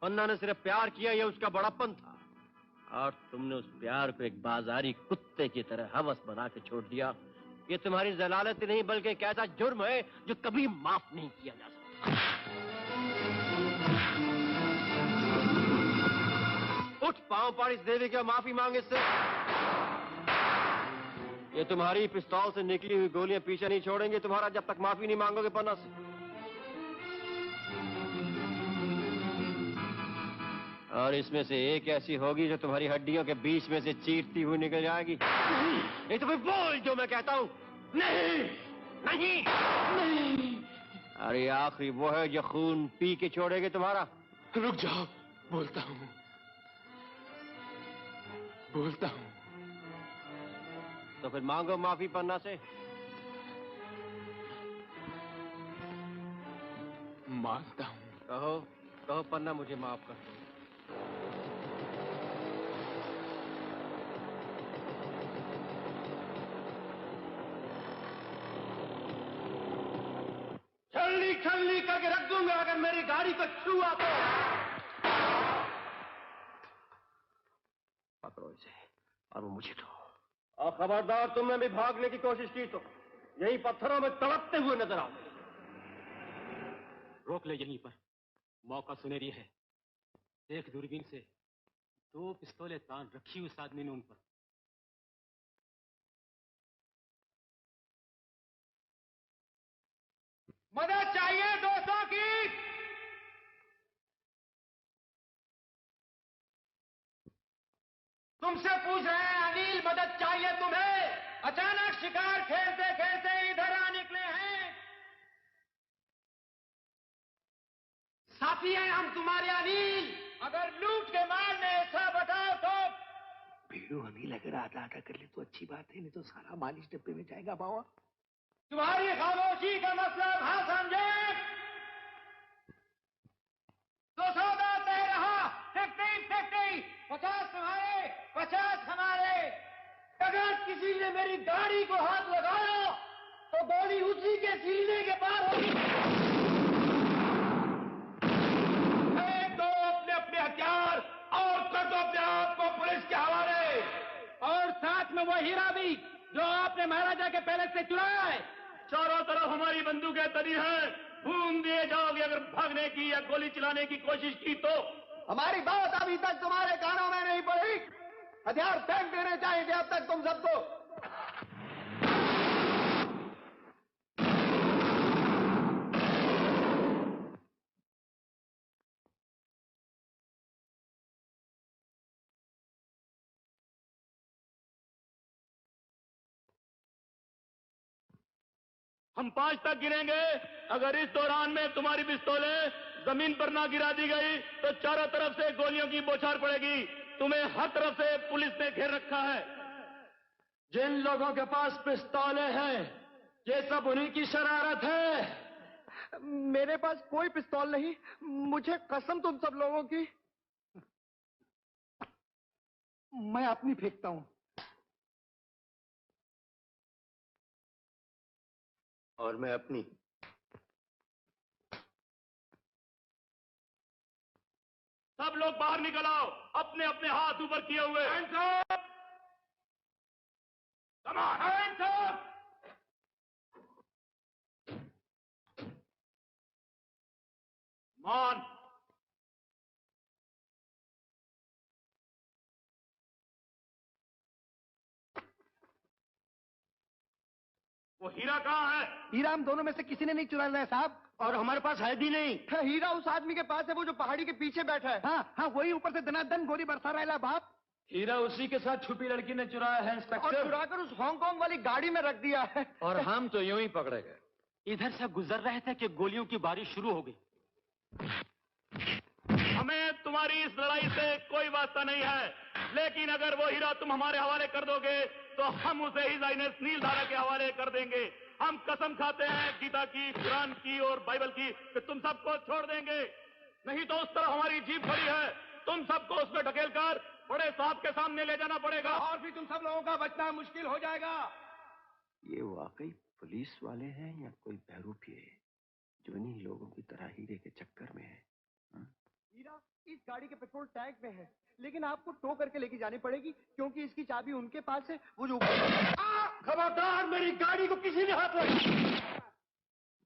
पन्ना ने सिर्फ प्यार किया, ये उसका बड़प्पन था, और तुमने उस प्यार को एक बाजारी कुत्ते की तरह हवस बना के छोड़ दिया। ये तुम्हारी जलालत ही नहीं बल्कि एक ऐसा जुर्म है जो कभी माफ नहीं किया जा सकता। उठ, पांव पाड़ी देवी क्या माफी मांगे इससे। ये तुम्हारी पिस्तौल से निकली हुई गोलियां पीछे नहीं छोड़ेंगे तुम्हारा जब तक माफी नहीं मांगोगे पन्ना से। और इसमें से एक ऐसी होगी जो तुम्हारी हड्डियों के बीच में से चीरती हुई निकल जाएगी। नहीं तो फिर बोल जो मैं कहता हूं। नहीं नहीं नहीं। अरे आखिरी वो है जो खून पी के छोड़ेगे तुम्हारा। रुक जाओ, बोलता हूं बोलता हूं। तो फिर मांगो माफी पन्ना से। मांगता हूं। कहो कहो पन्ना मुझे माफ कर दो। छलनी छलनी करके रख दूंगा अगर मेरी गाड़ी को छुआ तो। पकड़ो इसे और वो मुझे दो। और खबरदार तुमने भी भागने की कोशिश की तो यही पत्थरों में तड़पते हुए नजर आओ। रोक ले यहीं पर, मौका सुनहरी है। देख दूरबीन से 2 पिस्तौलें तान रखी उस आदमी ने उन पर। मदद चाहिए 200 की। तुमसे पूछ रहे हैं अनिल, मदद चाहिए तुम्हें? अचानक शिकार खेलते खेलते इधर आ निकले हैं। साथी हैं हम तुम्हारे अनिल। अगर लूट के मारने ऐसा बताओ तो। भीड़ू अनिल अगर आधा कर ले तो अच्छी बात है, नहीं तो सारा माल इस डब्बे में जाएगा बाबा। तुम्हारी खामोशी का मतलब हाँ समझे। तो सौदा तय रहा 50-50, 50 तुम्हारे 50 हमारे। अगर किसी ने मेरी गाड़ी को हाथ लगाया तो गोली उसी के सीने के पार होगी। फेंक दो अपने अपने हथियार और कर दो अपने आप को पुलिस के हवाले। और साथ में वो हीरा भी जो आपने महाराजा के पैलेस से चुराया है। चारों तरफ हमारी बंदूकें तनी हैं। भून दिए जाओगे अगर भागने की या गोली चलाने की कोशिश की तो। हमारी बात अभी तक तुम्हारे कानों में नहीं पड़ी। हथियार फेंक देने चाहिए अब तक तुम सबको। हम 5 तक गिनेंगे। अगर इस दौरान में तुम्हारी पिस्तौलें जमीन पर ना गिरा दी गई तो चारों तरफ से गोलियों की बौछार पड़ेगी। तुम्हें हर तरफ से पुलिस ने घेर रखा है। जिन लोगों के पास पिस्तौलें हैं ये सब उन्हीं की शरारत है। मेरे पास कोई पिस्तौल नहीं, मुझे कसम तुम सब लोगों की। मैं अपनी फेंकता हूं। और मैं अपनी। सब लोग बाहर निकल आओ, अपने अपने हाथ ऊपर किए हुए। मान वो हीरा कहाँ है? हीरा हम दोनों में से किसी ने नहीं चुराया है साहब। और हमारे पास है भी नहीं। हीरा उस आदमी के पास है वो जो पहाड़ी के पीछे बैठा है। हाँ हाँ वही ऊपर से दनादन गोली बरसा रहा है बाप। हीरा उसी के साथ छुपी लड़की ने चुराया है इंस्पेक्टर। और चुराकर उस हांगकांग वाली गाड़ी में रख दिया है। और हम तो यूं ही पकड़े गए। इधर से गुजर रहे थे कि गोलियों की बारिश शुरू हो गई। हमें तुम्हारी इस लड़ाई से कोई वास्ता नहीं है, लेकिन अगर वो हीरा तुम हमारे हवाले कर दोगे तो हम उसे हिज हाइनेस नीलधारा के हवाले कर देंगे। हम कसम खाते हैं गीता की, कुरान की और बाइबल की कि तुम सबको छोड़ देंगे। नहीं तो उस तरह हमारी जीप खड़ी है, तुम सबको उसमें ढकेल कर बड़े साहब के सामने ले जाना पड़ेगा। और भी तुम सब लोगों का बचना मुश्किल हो जाएगा। ये वाकई पुलिस वाले हैं या कोई बहरूपी है जो इन्हीं लोगों की तरह हीरे के चक्कर में है? हीरा इस गाड़ी के पेट्रोल टैंक में है, लेकिन आपको टो करके लेके जानी पड़ेगी क्योंकि इसकी चाबी उनके पास है। वो जो खबरदार, मेरी गाड़ी को किसी ने हाथ लगा।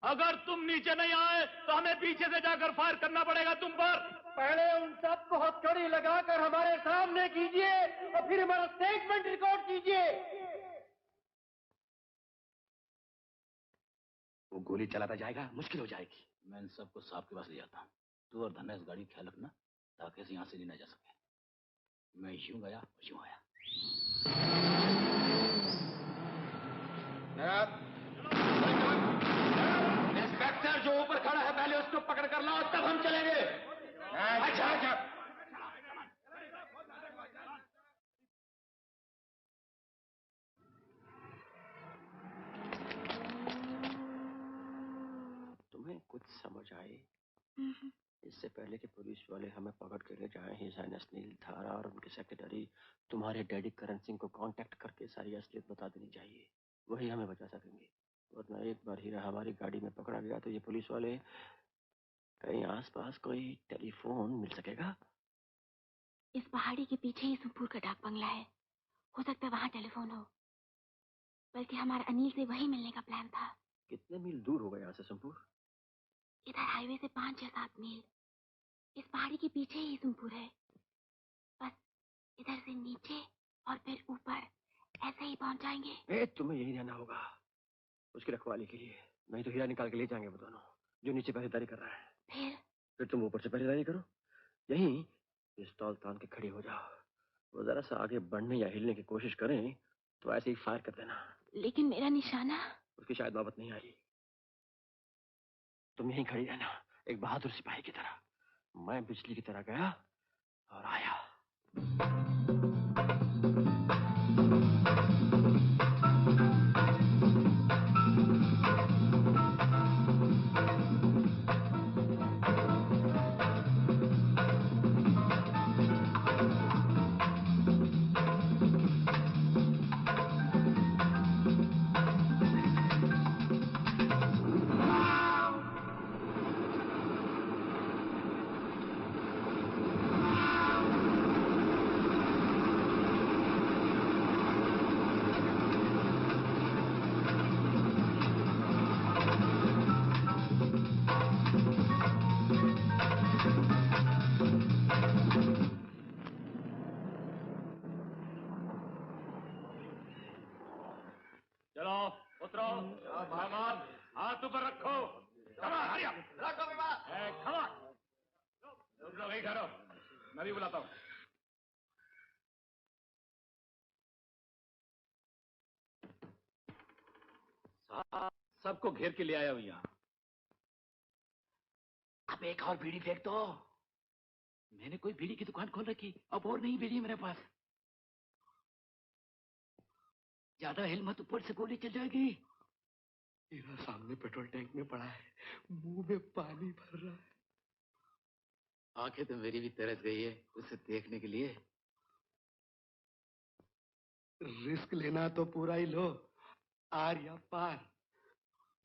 अगर तुम नीचे नहीं आए तो हमें पीछे से जाकर फायर करना पड़ेगा तुम पर। पहले उन सबको हथकड़ी लगाकर हमारे सामने कीजिए और फिर हमारा स्टेटमेंट रिकॉर्ड कीजिए। वो गोली चलाता जाएगा, मुश्किल हो जाएगी। मैं इन सबको साहब के पास ले जाता हूँ। तू और धन्य इस गाड़ी का ख्याल रखना ताकि इसे यहाँ से ली ना जा सके। मैं यूं गया यूं आया। इंस्पेक्टर जो ऊपर खड़ा है पहले उसको पकड़ कर लाओ, तब हम चलेंगे। अच्छा। तुम्हें कुछ समझ आए? इससे पहले कि पुलिस वाले हमें पकड़ के ले जाएं, हिज हाइनेस नील धारा और उनके सेक्रेटरी तुम्हारे डैडी करण सिंह को कांटेक्ट करके सारी असलियत बता देनी चाहिए। वही हमें बचा सकेंगे। वरना एक बार हीरा हमारी गाड़ी में पकड़ा गया तो ये पुलिस वाले कहीं आसपास कोई टेलीफोन मिल सकेगा? इस पहाड़ी के पीछे ही सुखपुर का डाक बंगला है। हो सकता है वहाँ टेलीफोन हो। बल्कि हमारा अनिल से वही मिलने का प्लान था। कितने मील दूर होगा यहाँ से सुखपुर? इधर हाईवे से 5 या 7 मील। इस पहाड़ी के पीछे ही सुखपुर है। बस इधर से नीचे और फिर ऊपर ऐसे ही पहुंच जाएंगे। तुम्हें यही रहना होगा उसकी रखवाली के लिए। नहीं तो हीरा निकाल के ले जाएंगे वो दोनों जो नीचे पहरेदारी कर रहा है। फिर तुम ऊपर से पहरेदारी करो। यहीं पिस्तौल तान के खड़ी हो जाओ। वो जरा सा आगे बढ़ने या हिलने की कोशिश करें तो ऐसे ही फायर कर देना। लेकिन मेरा निशाना? उसकी शायद नौबत नहीं आई। तुम यहीं खड़ी रहना एक बहादुर सिपाही की तरह। मैं बिजली की तरह गया और आया। हाथ ऊपर रखो। वही करो, मैं भी बुलाता हूँ। सबको घेर के ले आया हूँ यहाँ। अब एक और बीड़ी फेंक दो। मैंने कोई बीड़ी की दुकान खोल रखी, अब और नहीं बीड़ी मेरे पास। ज्यादा हिल मत, ऊपर से गोली चल जाएगी। हीरा सामने पेट्रोल टैंक में पड़ा है, मुंह में पानी भर रहा है। आंखें तो मेरी भी तरस गई है उसे देखने के लिए। रिस्क लेना तो पूरा ही लो, आर या पार।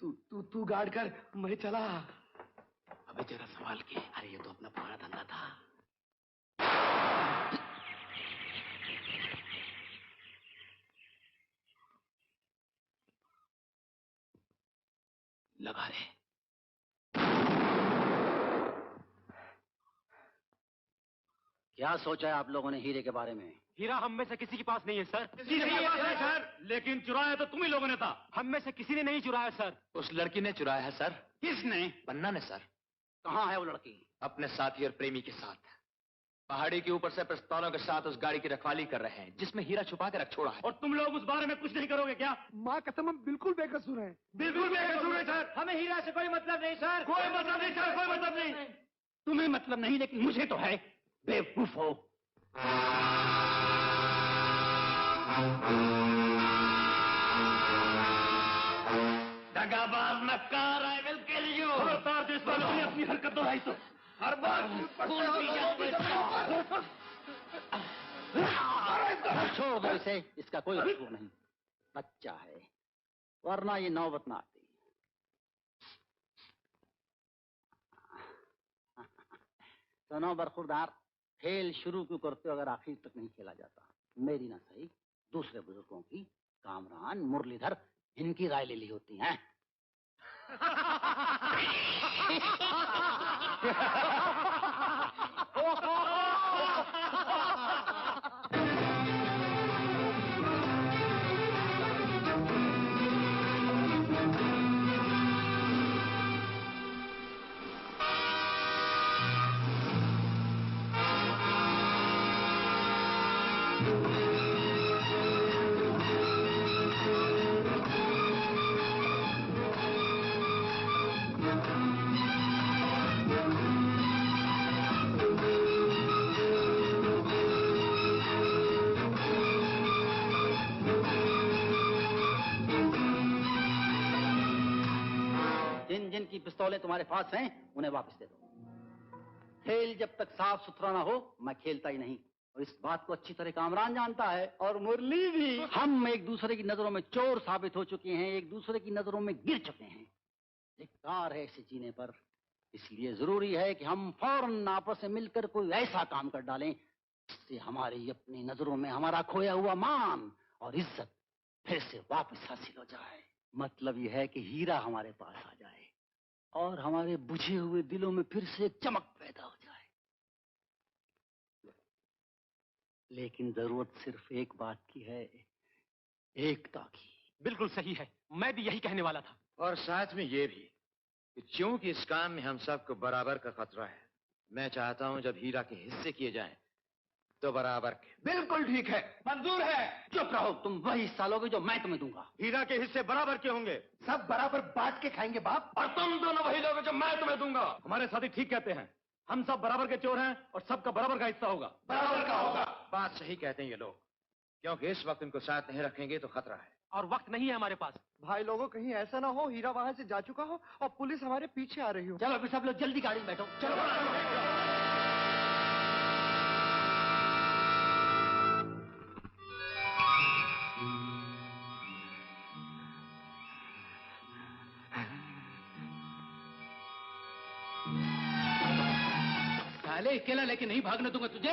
तू गार्ड कर, मैं चला। अबे जरा सवाल किए। अरे ये तो अपना पुराना धंधा था। लगा ले। क्या सोचा है आप लोगों ने हीरे के बारे में? हीरा हम में से किसी के पास नहीं है सर। किसी के पास नहीं सर, लेकिन चुराया तो तुम ही लोगों ने था। हम में से किसी ने नहीं चुराया सर। उस लड़की ने चुराया है सर। किसने? पन्ना ने सर। कहाँ है वो लड़की? अपने साथी और प्रेमी के साथ पहाड़ी के ऊपर से पिस्तौलों के साथ उस गाड़ी की रखवाली कर रहे हैं जिसमें हीरा छुपा के रख छोड़ा है। और तुम लोग उस बारे में कुछ नहीं करोगे क्या? माँ कसम हम बिल्कुल बेकसूर हैं। बिल्कुल बेकसूर है सर। हमें हीरा से कोई मतलब नहीं सर। कोई मतलब नहीं सर, कोई मतलब नहीं। तुम्हें मतलब नहीं लेकिन मुझे तो है। बेवकूफ हो। दगाबाज मक्कार, I will kill you। खबरदार जिस बार तुमने अपनी हरकत दोहराई तो हर बार छोड़ दो इसे, इसका कोई कसूर नहीं। बच्चा है, वरना ये नौबत ना आती। सुनो बरखुरदार, खेल शुरू क्यों करते हो अगर आखिर तक नहीं खेला जाता? मेरी ना सही, दूसरे बुजुर्गों की, कामरान, मुरलीधर, इनकी राय ले ली होती है। की पिस्तौलें तुम्हारे पास हैं उन्हें वापस दे दो। खेल जब तक साफ सुथरा ना हो मैं खेलता ही नहीं, और इस बात को अच्छी तरह कामरान जानता है और मुरली भी। हम एक दूसरे की नजरों में चोर साबित हो चुके हैं, एक दूसरे की नजरों में गिर चुके हैं। धिक्कार है ऐसे जीने पर। इसलिए जरूरी है कि हम फौरन आपस में मिलकर कोई ऐसा काम कर डालें जिससे हमारी अपनी नजरों में हमारा खोया हुआ मान और इज्जत फिर से वापस हासिल हो जाए। मतलब यह है कि हीरा हमारे पास आ जाए और हमारे बुझे हुए दिलों में फिर से चमक पैदा हो जाए। लेकिन जरूरत सिर्फ एक बात की है, एकता की। बिल्कुल सही है, मैं भी यही कहने वाला था। और साथ में ये भी कि चूंकि इस काम में हम सबको बराबर का खतरा है, मैं चाहता हूं जब हीरा के हिस्से किए जाएं तो बराबर के। बिल्कुल ठीक है, मंजूर है। चुप रहो, तुम वही हिस्सा लोगे जो मैं तुम्हें दूंगा। हीरा के हिस्से बराबर के होंगे। सब बराबर बांट के खाएंगे बाप। और तुम दोनों वही लोगे जो मैं तुम्हें दूंगा। हमारे साथी ठीक कहते हैं, हम सब बराबर के चोर हैं और सबका बराबर का हिस्सा होगा। बराबर का होगा। बात सही कहते हैं ये लोग, क्योंकि इस वक्त इनको साथ नहीं रखेंगे तो खतरा है। और वक्त नहीं है हमारे पास। भाई लोगों, कहीं ऐसा ना हो हीरा वहां से जा चुका हो और पुलिस हमारे पीछे आ रही हो। चलो अभी सब लोग जल्दी गाड़ी में बैठो। चलो। साले अकेला लेके नहीं भागने दूंगा तुझे।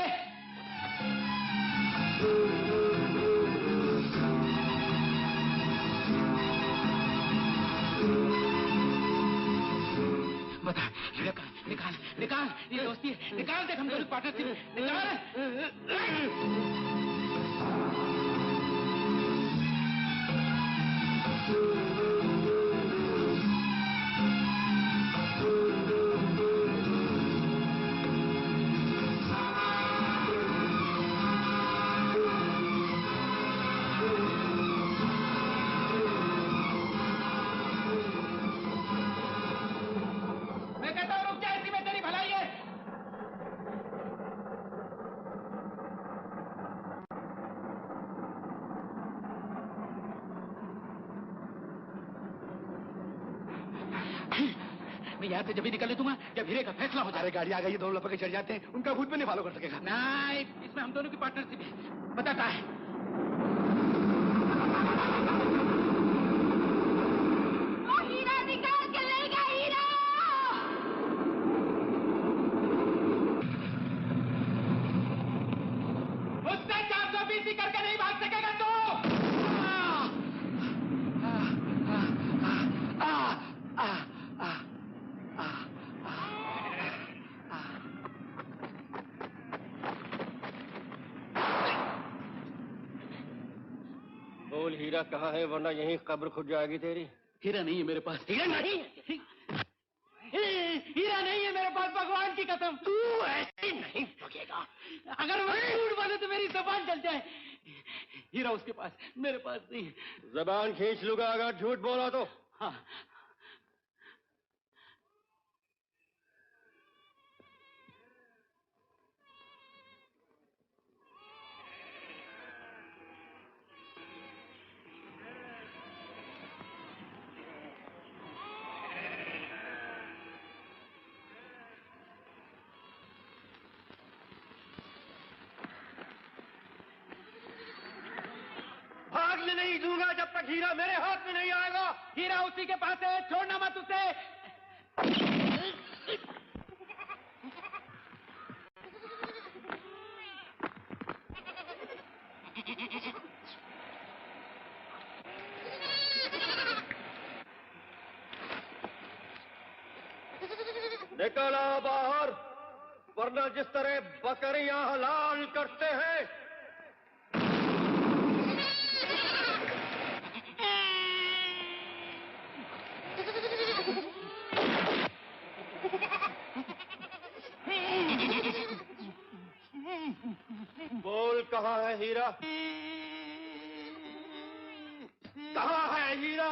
बता हीरा का, निकाल निकाल, ये दोस्ती है, निकाल। देख हम दोनों पार्टनरशिप, निकाल। मैं यहाँ से जब भी निकलने दूंगा जब हीरे का फैसला हो जाए। अरे गाड़ी आ गई, दोनों लपके चढ़ जाते हैं, उनका खुद में नहीं फॉलो कर सकेगा। नहीं, इसमें हम दोनों की पार्टनरशिप है। बताता है। वो हीरा निकाल के ले गया, हीरा। उससे 420 करके नहीं भाग सकेगा तू। बोल हीरा कहाँ है, वरना यहीं कब्र खुद जाएगी तेरी। हीरा नहीं है मेरे पास। हीरा नहीं है। हीरा नहीं है मेरे पास, भगवान की कसम। तू ऐसे नहीं भागेगा। अगर मैं झूठ बोलूं तो मेरी जबान जल जाए। हीरा उसके पास, मेरे पास नहीं। जबान खींच लूंगा अगर झूठ बोला तो। हाँ। भागने नहीं दूंगा जब तक हीरा मेरे हाथ में नहीं आएगा। हीरा उसी के पास है, छोड़ना मत उसे। निकला बाहर, वरना जिस तरह बकरियां हलाल करते हैं। बोल कहाँ है हीरा, कहाँ है हीरा?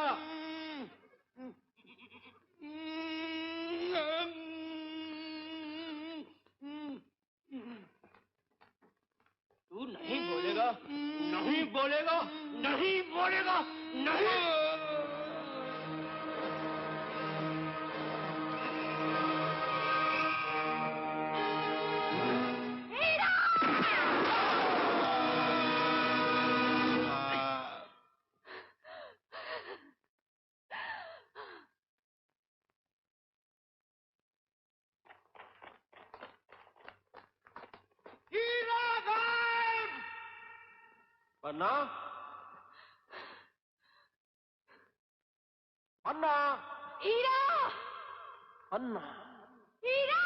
तू नहीं बोलेगा, नहीं बोलेगा, नहीं बोलेगा, नहीं। पन्ना, पन्ना, हीरा, पन्ना, हीरा।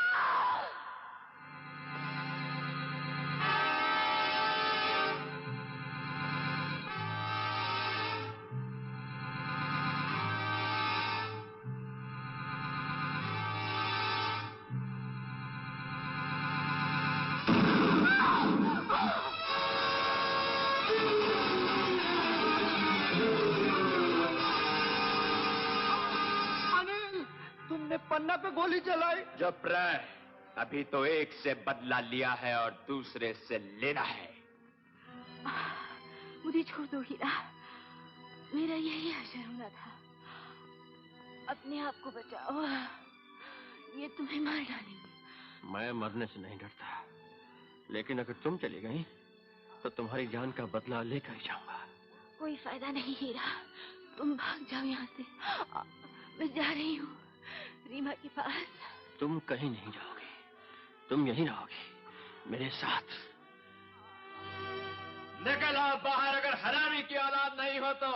पन्ना पे गोली चलाई। चुप रह, अभी तो एक से बदला लिया है और दूसरे से लेना है। मुझे छोड़ दो हीरा, मेरा यही हशर होना था। अपने आप को बचाओ, ये तुम्हें मार डालेंगे। मैं मरने से नहीं डरता, लेकिन अगर तुम चली गई तो तुम्हारी जान का बदला लेकर ही जाऊंगा। कोई फायदा नहीं हीरा, तुम भाग जाओ यहाँ से। मैं जा रही हूँ रीमा के पास। तुम कहीं नहीं जाओगी, तुम यहीं रहोगी मेरे साथ। निकल आओ बाहर, अगर हरामी की औलाद नहीं हो तो।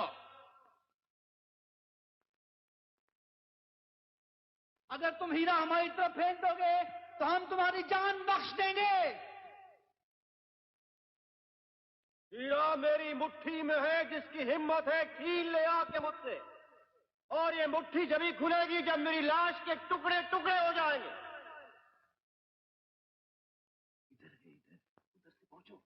अगर तुम हीरा हमारी तरफ फेंक दोगे तो हम तुम्हारी जान बख्श देंगे। हीरा मेरी मुट्ठी में है, जिसकी हिम्मत है कील ले आके मुझसे। और ये मुट्ठी जब ही खुलेगी जब मेरी लाश के टुकड़े टुकड़े हो जाएंगे। उधर से पहुंचो।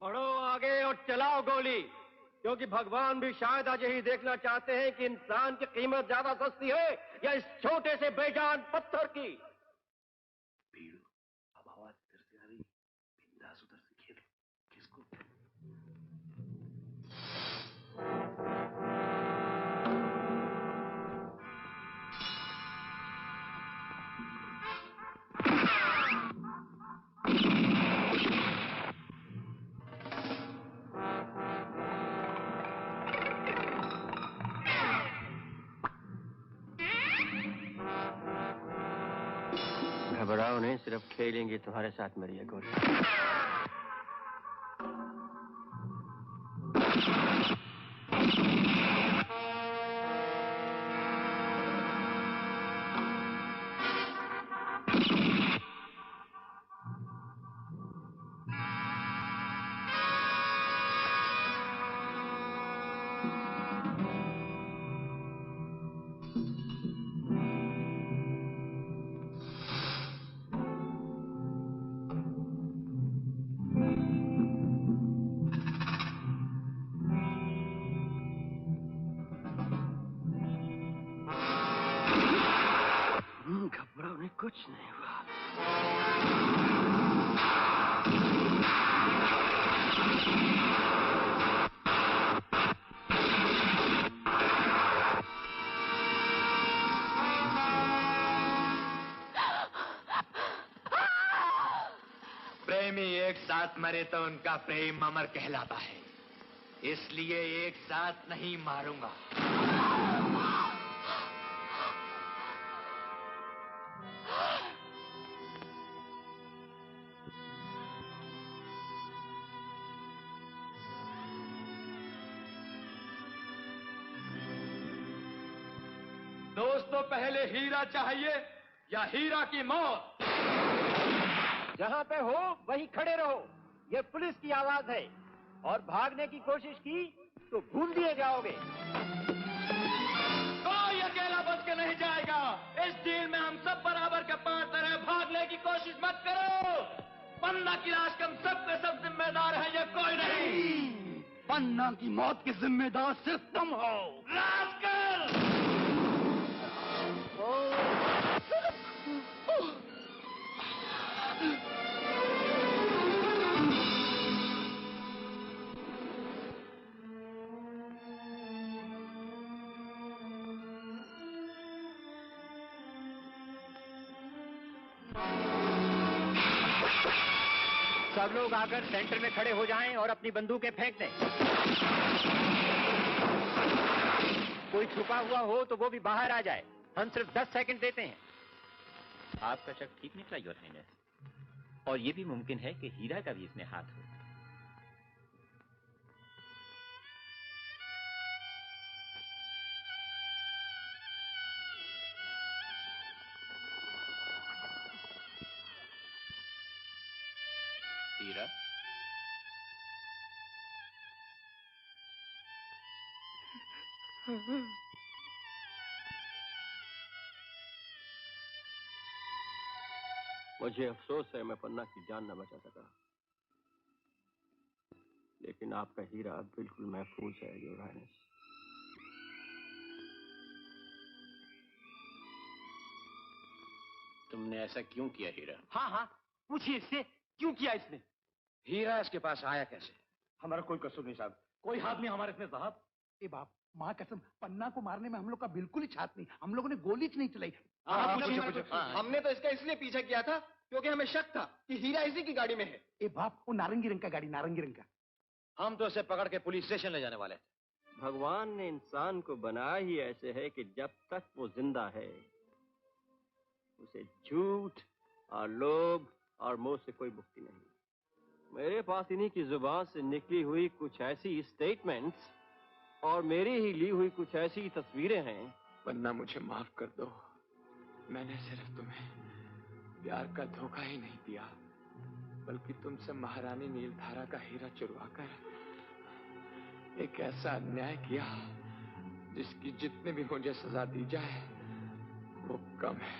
बढ़ो आगे और चलाओ गोली, क्योंकि भगवान भी शायद आज यही देखना चाहते हैं कि इंसान की कीमत ज्यादा सस्ती है या इस छोटे से बेजान पत्थर की। भीड़, अब आवाज इधर से आ रही, बिंदास उधर से खेलो। किसको? घबराओ नहीं, सिर्फ खेलेंगे तुम्हारे साथ मेरी ये गोली। घबराओ नहीं, कुछ नहीं हुआ। प्रेमी एक साथ मरे तो उनका प्रेम अमर कहलाता है, इसलिए एक साथ नहीं मारूंगा। दोस्तों, पहले हीरा चाहिए या हीरा की मौत? जहां पे हो वहीं खड़े रहो, ये पुलिस की आवाज है। और भागने की कोशिश की तो भूल दिए जाओगे। कोई अकेला बच के नहीं जाएगा। इस डील में हम सब बराबर के पार्टनर हैं। भागने की कोशिश मत करो। पन्ना की लाश के हम सब के सब जिम्मेदार हैं, ये कोई नहीं। पन्ना की मौत के जिम्मेदार सिर्फ तुम हो। रास्कल! सब लोग आकर सेंटर में खड़े हो जाएं और अपनी बंदूकें फेंक दें। कोई छुपा हुआ हो तो वो भी बाहर आ जाए। हम सिर्फ 10 सेकंड देते हैं। आपका शक ठीक निकला योर हाइनेस। और ये भी मुमकिन है कि हीरा का भी इसमें हाथ हो। हीरा, मुझे अफसोस है मैं पन्ना की जान न बचा सका, लेकिन आपका हीरा बिल्कुल महफूज है योर हाइनेस। तुमने ऐसा क्यों किया हीरा? हाँ हाँ, पूछिए इससे, क्यों किया इसने? हीरा इसके पास आया कैसे? हमारा कोई कसूर नहीं साहब, कोई हाथ नहीं हमारे इसमें साहब। ए बाप, माँ कसम, पन्ना को मारने में हम लोग का बिल्कुल ही हाथ नहीं। हम लोगों ने गोली नहीं चलाई। हमने तो इसका इसलिए पीछा किया था क्योंकि हमें शक था कि हीरा इसी की गाड़ी में है। ए बाप, वो नारंगी रंग का गाड़ी, नारंगी रंग का। हम तो इसे पकड़ के पुलिस स्टेशन ले जाने वाले थे। भगवान ने इंसान को बनाया ही ऐसे है कि जब तक वो जिंदा है उसे झूठ और लोभ और मोह से कोई मुक्ति नहीं। मेरे पास इन्हीं की जुबान से निकली हुई कुछ ऐसी स्टेटमेंट्स और मेरी ही ली हुई कुछ ऐसी तस्वीरें हैं। वरना मुझे माफ कर दो, मैंने सिर्फ तुम्हें प्यार का धोखा ही नहीं दिया, बल्कि तुमसे महारानी नीलधारा का हीरा चुरवाकर एक ऐसा अन्याय किया जिसकी जितने भी मुझे सजा दी जाए वो कम है।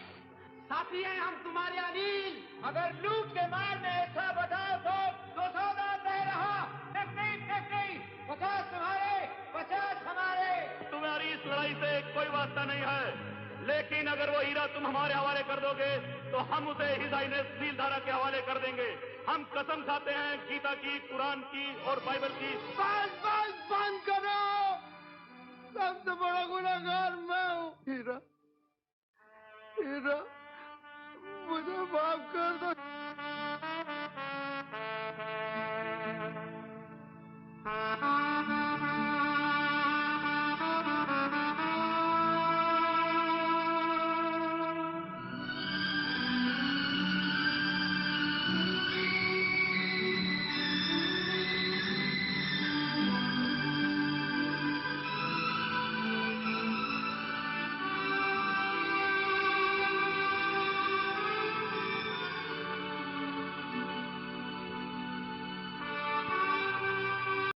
साथी हैं हम तुम्हारे अनिल, अगर लूट के मार में ऐसा बताओ तो 200 दे रहा। नहीं, 50 तुम्हारे, 50 हमारे। तुम्हारी इस लड़ाई से कोई वास्ता नहीं है, लेकिन अगर वो हीरा तुम हमारे हवाले कर दोगे तो हम उसे हिज हाइनेस नीलधारा के हवाले कर देंगे। हम कसम खाते हैं गीता की, कुरान की और बाइबल की। बस बंद करो, सबसे बड़ा गुनहगार मैं हूँ। हीरा, मुझे माफ कर दो।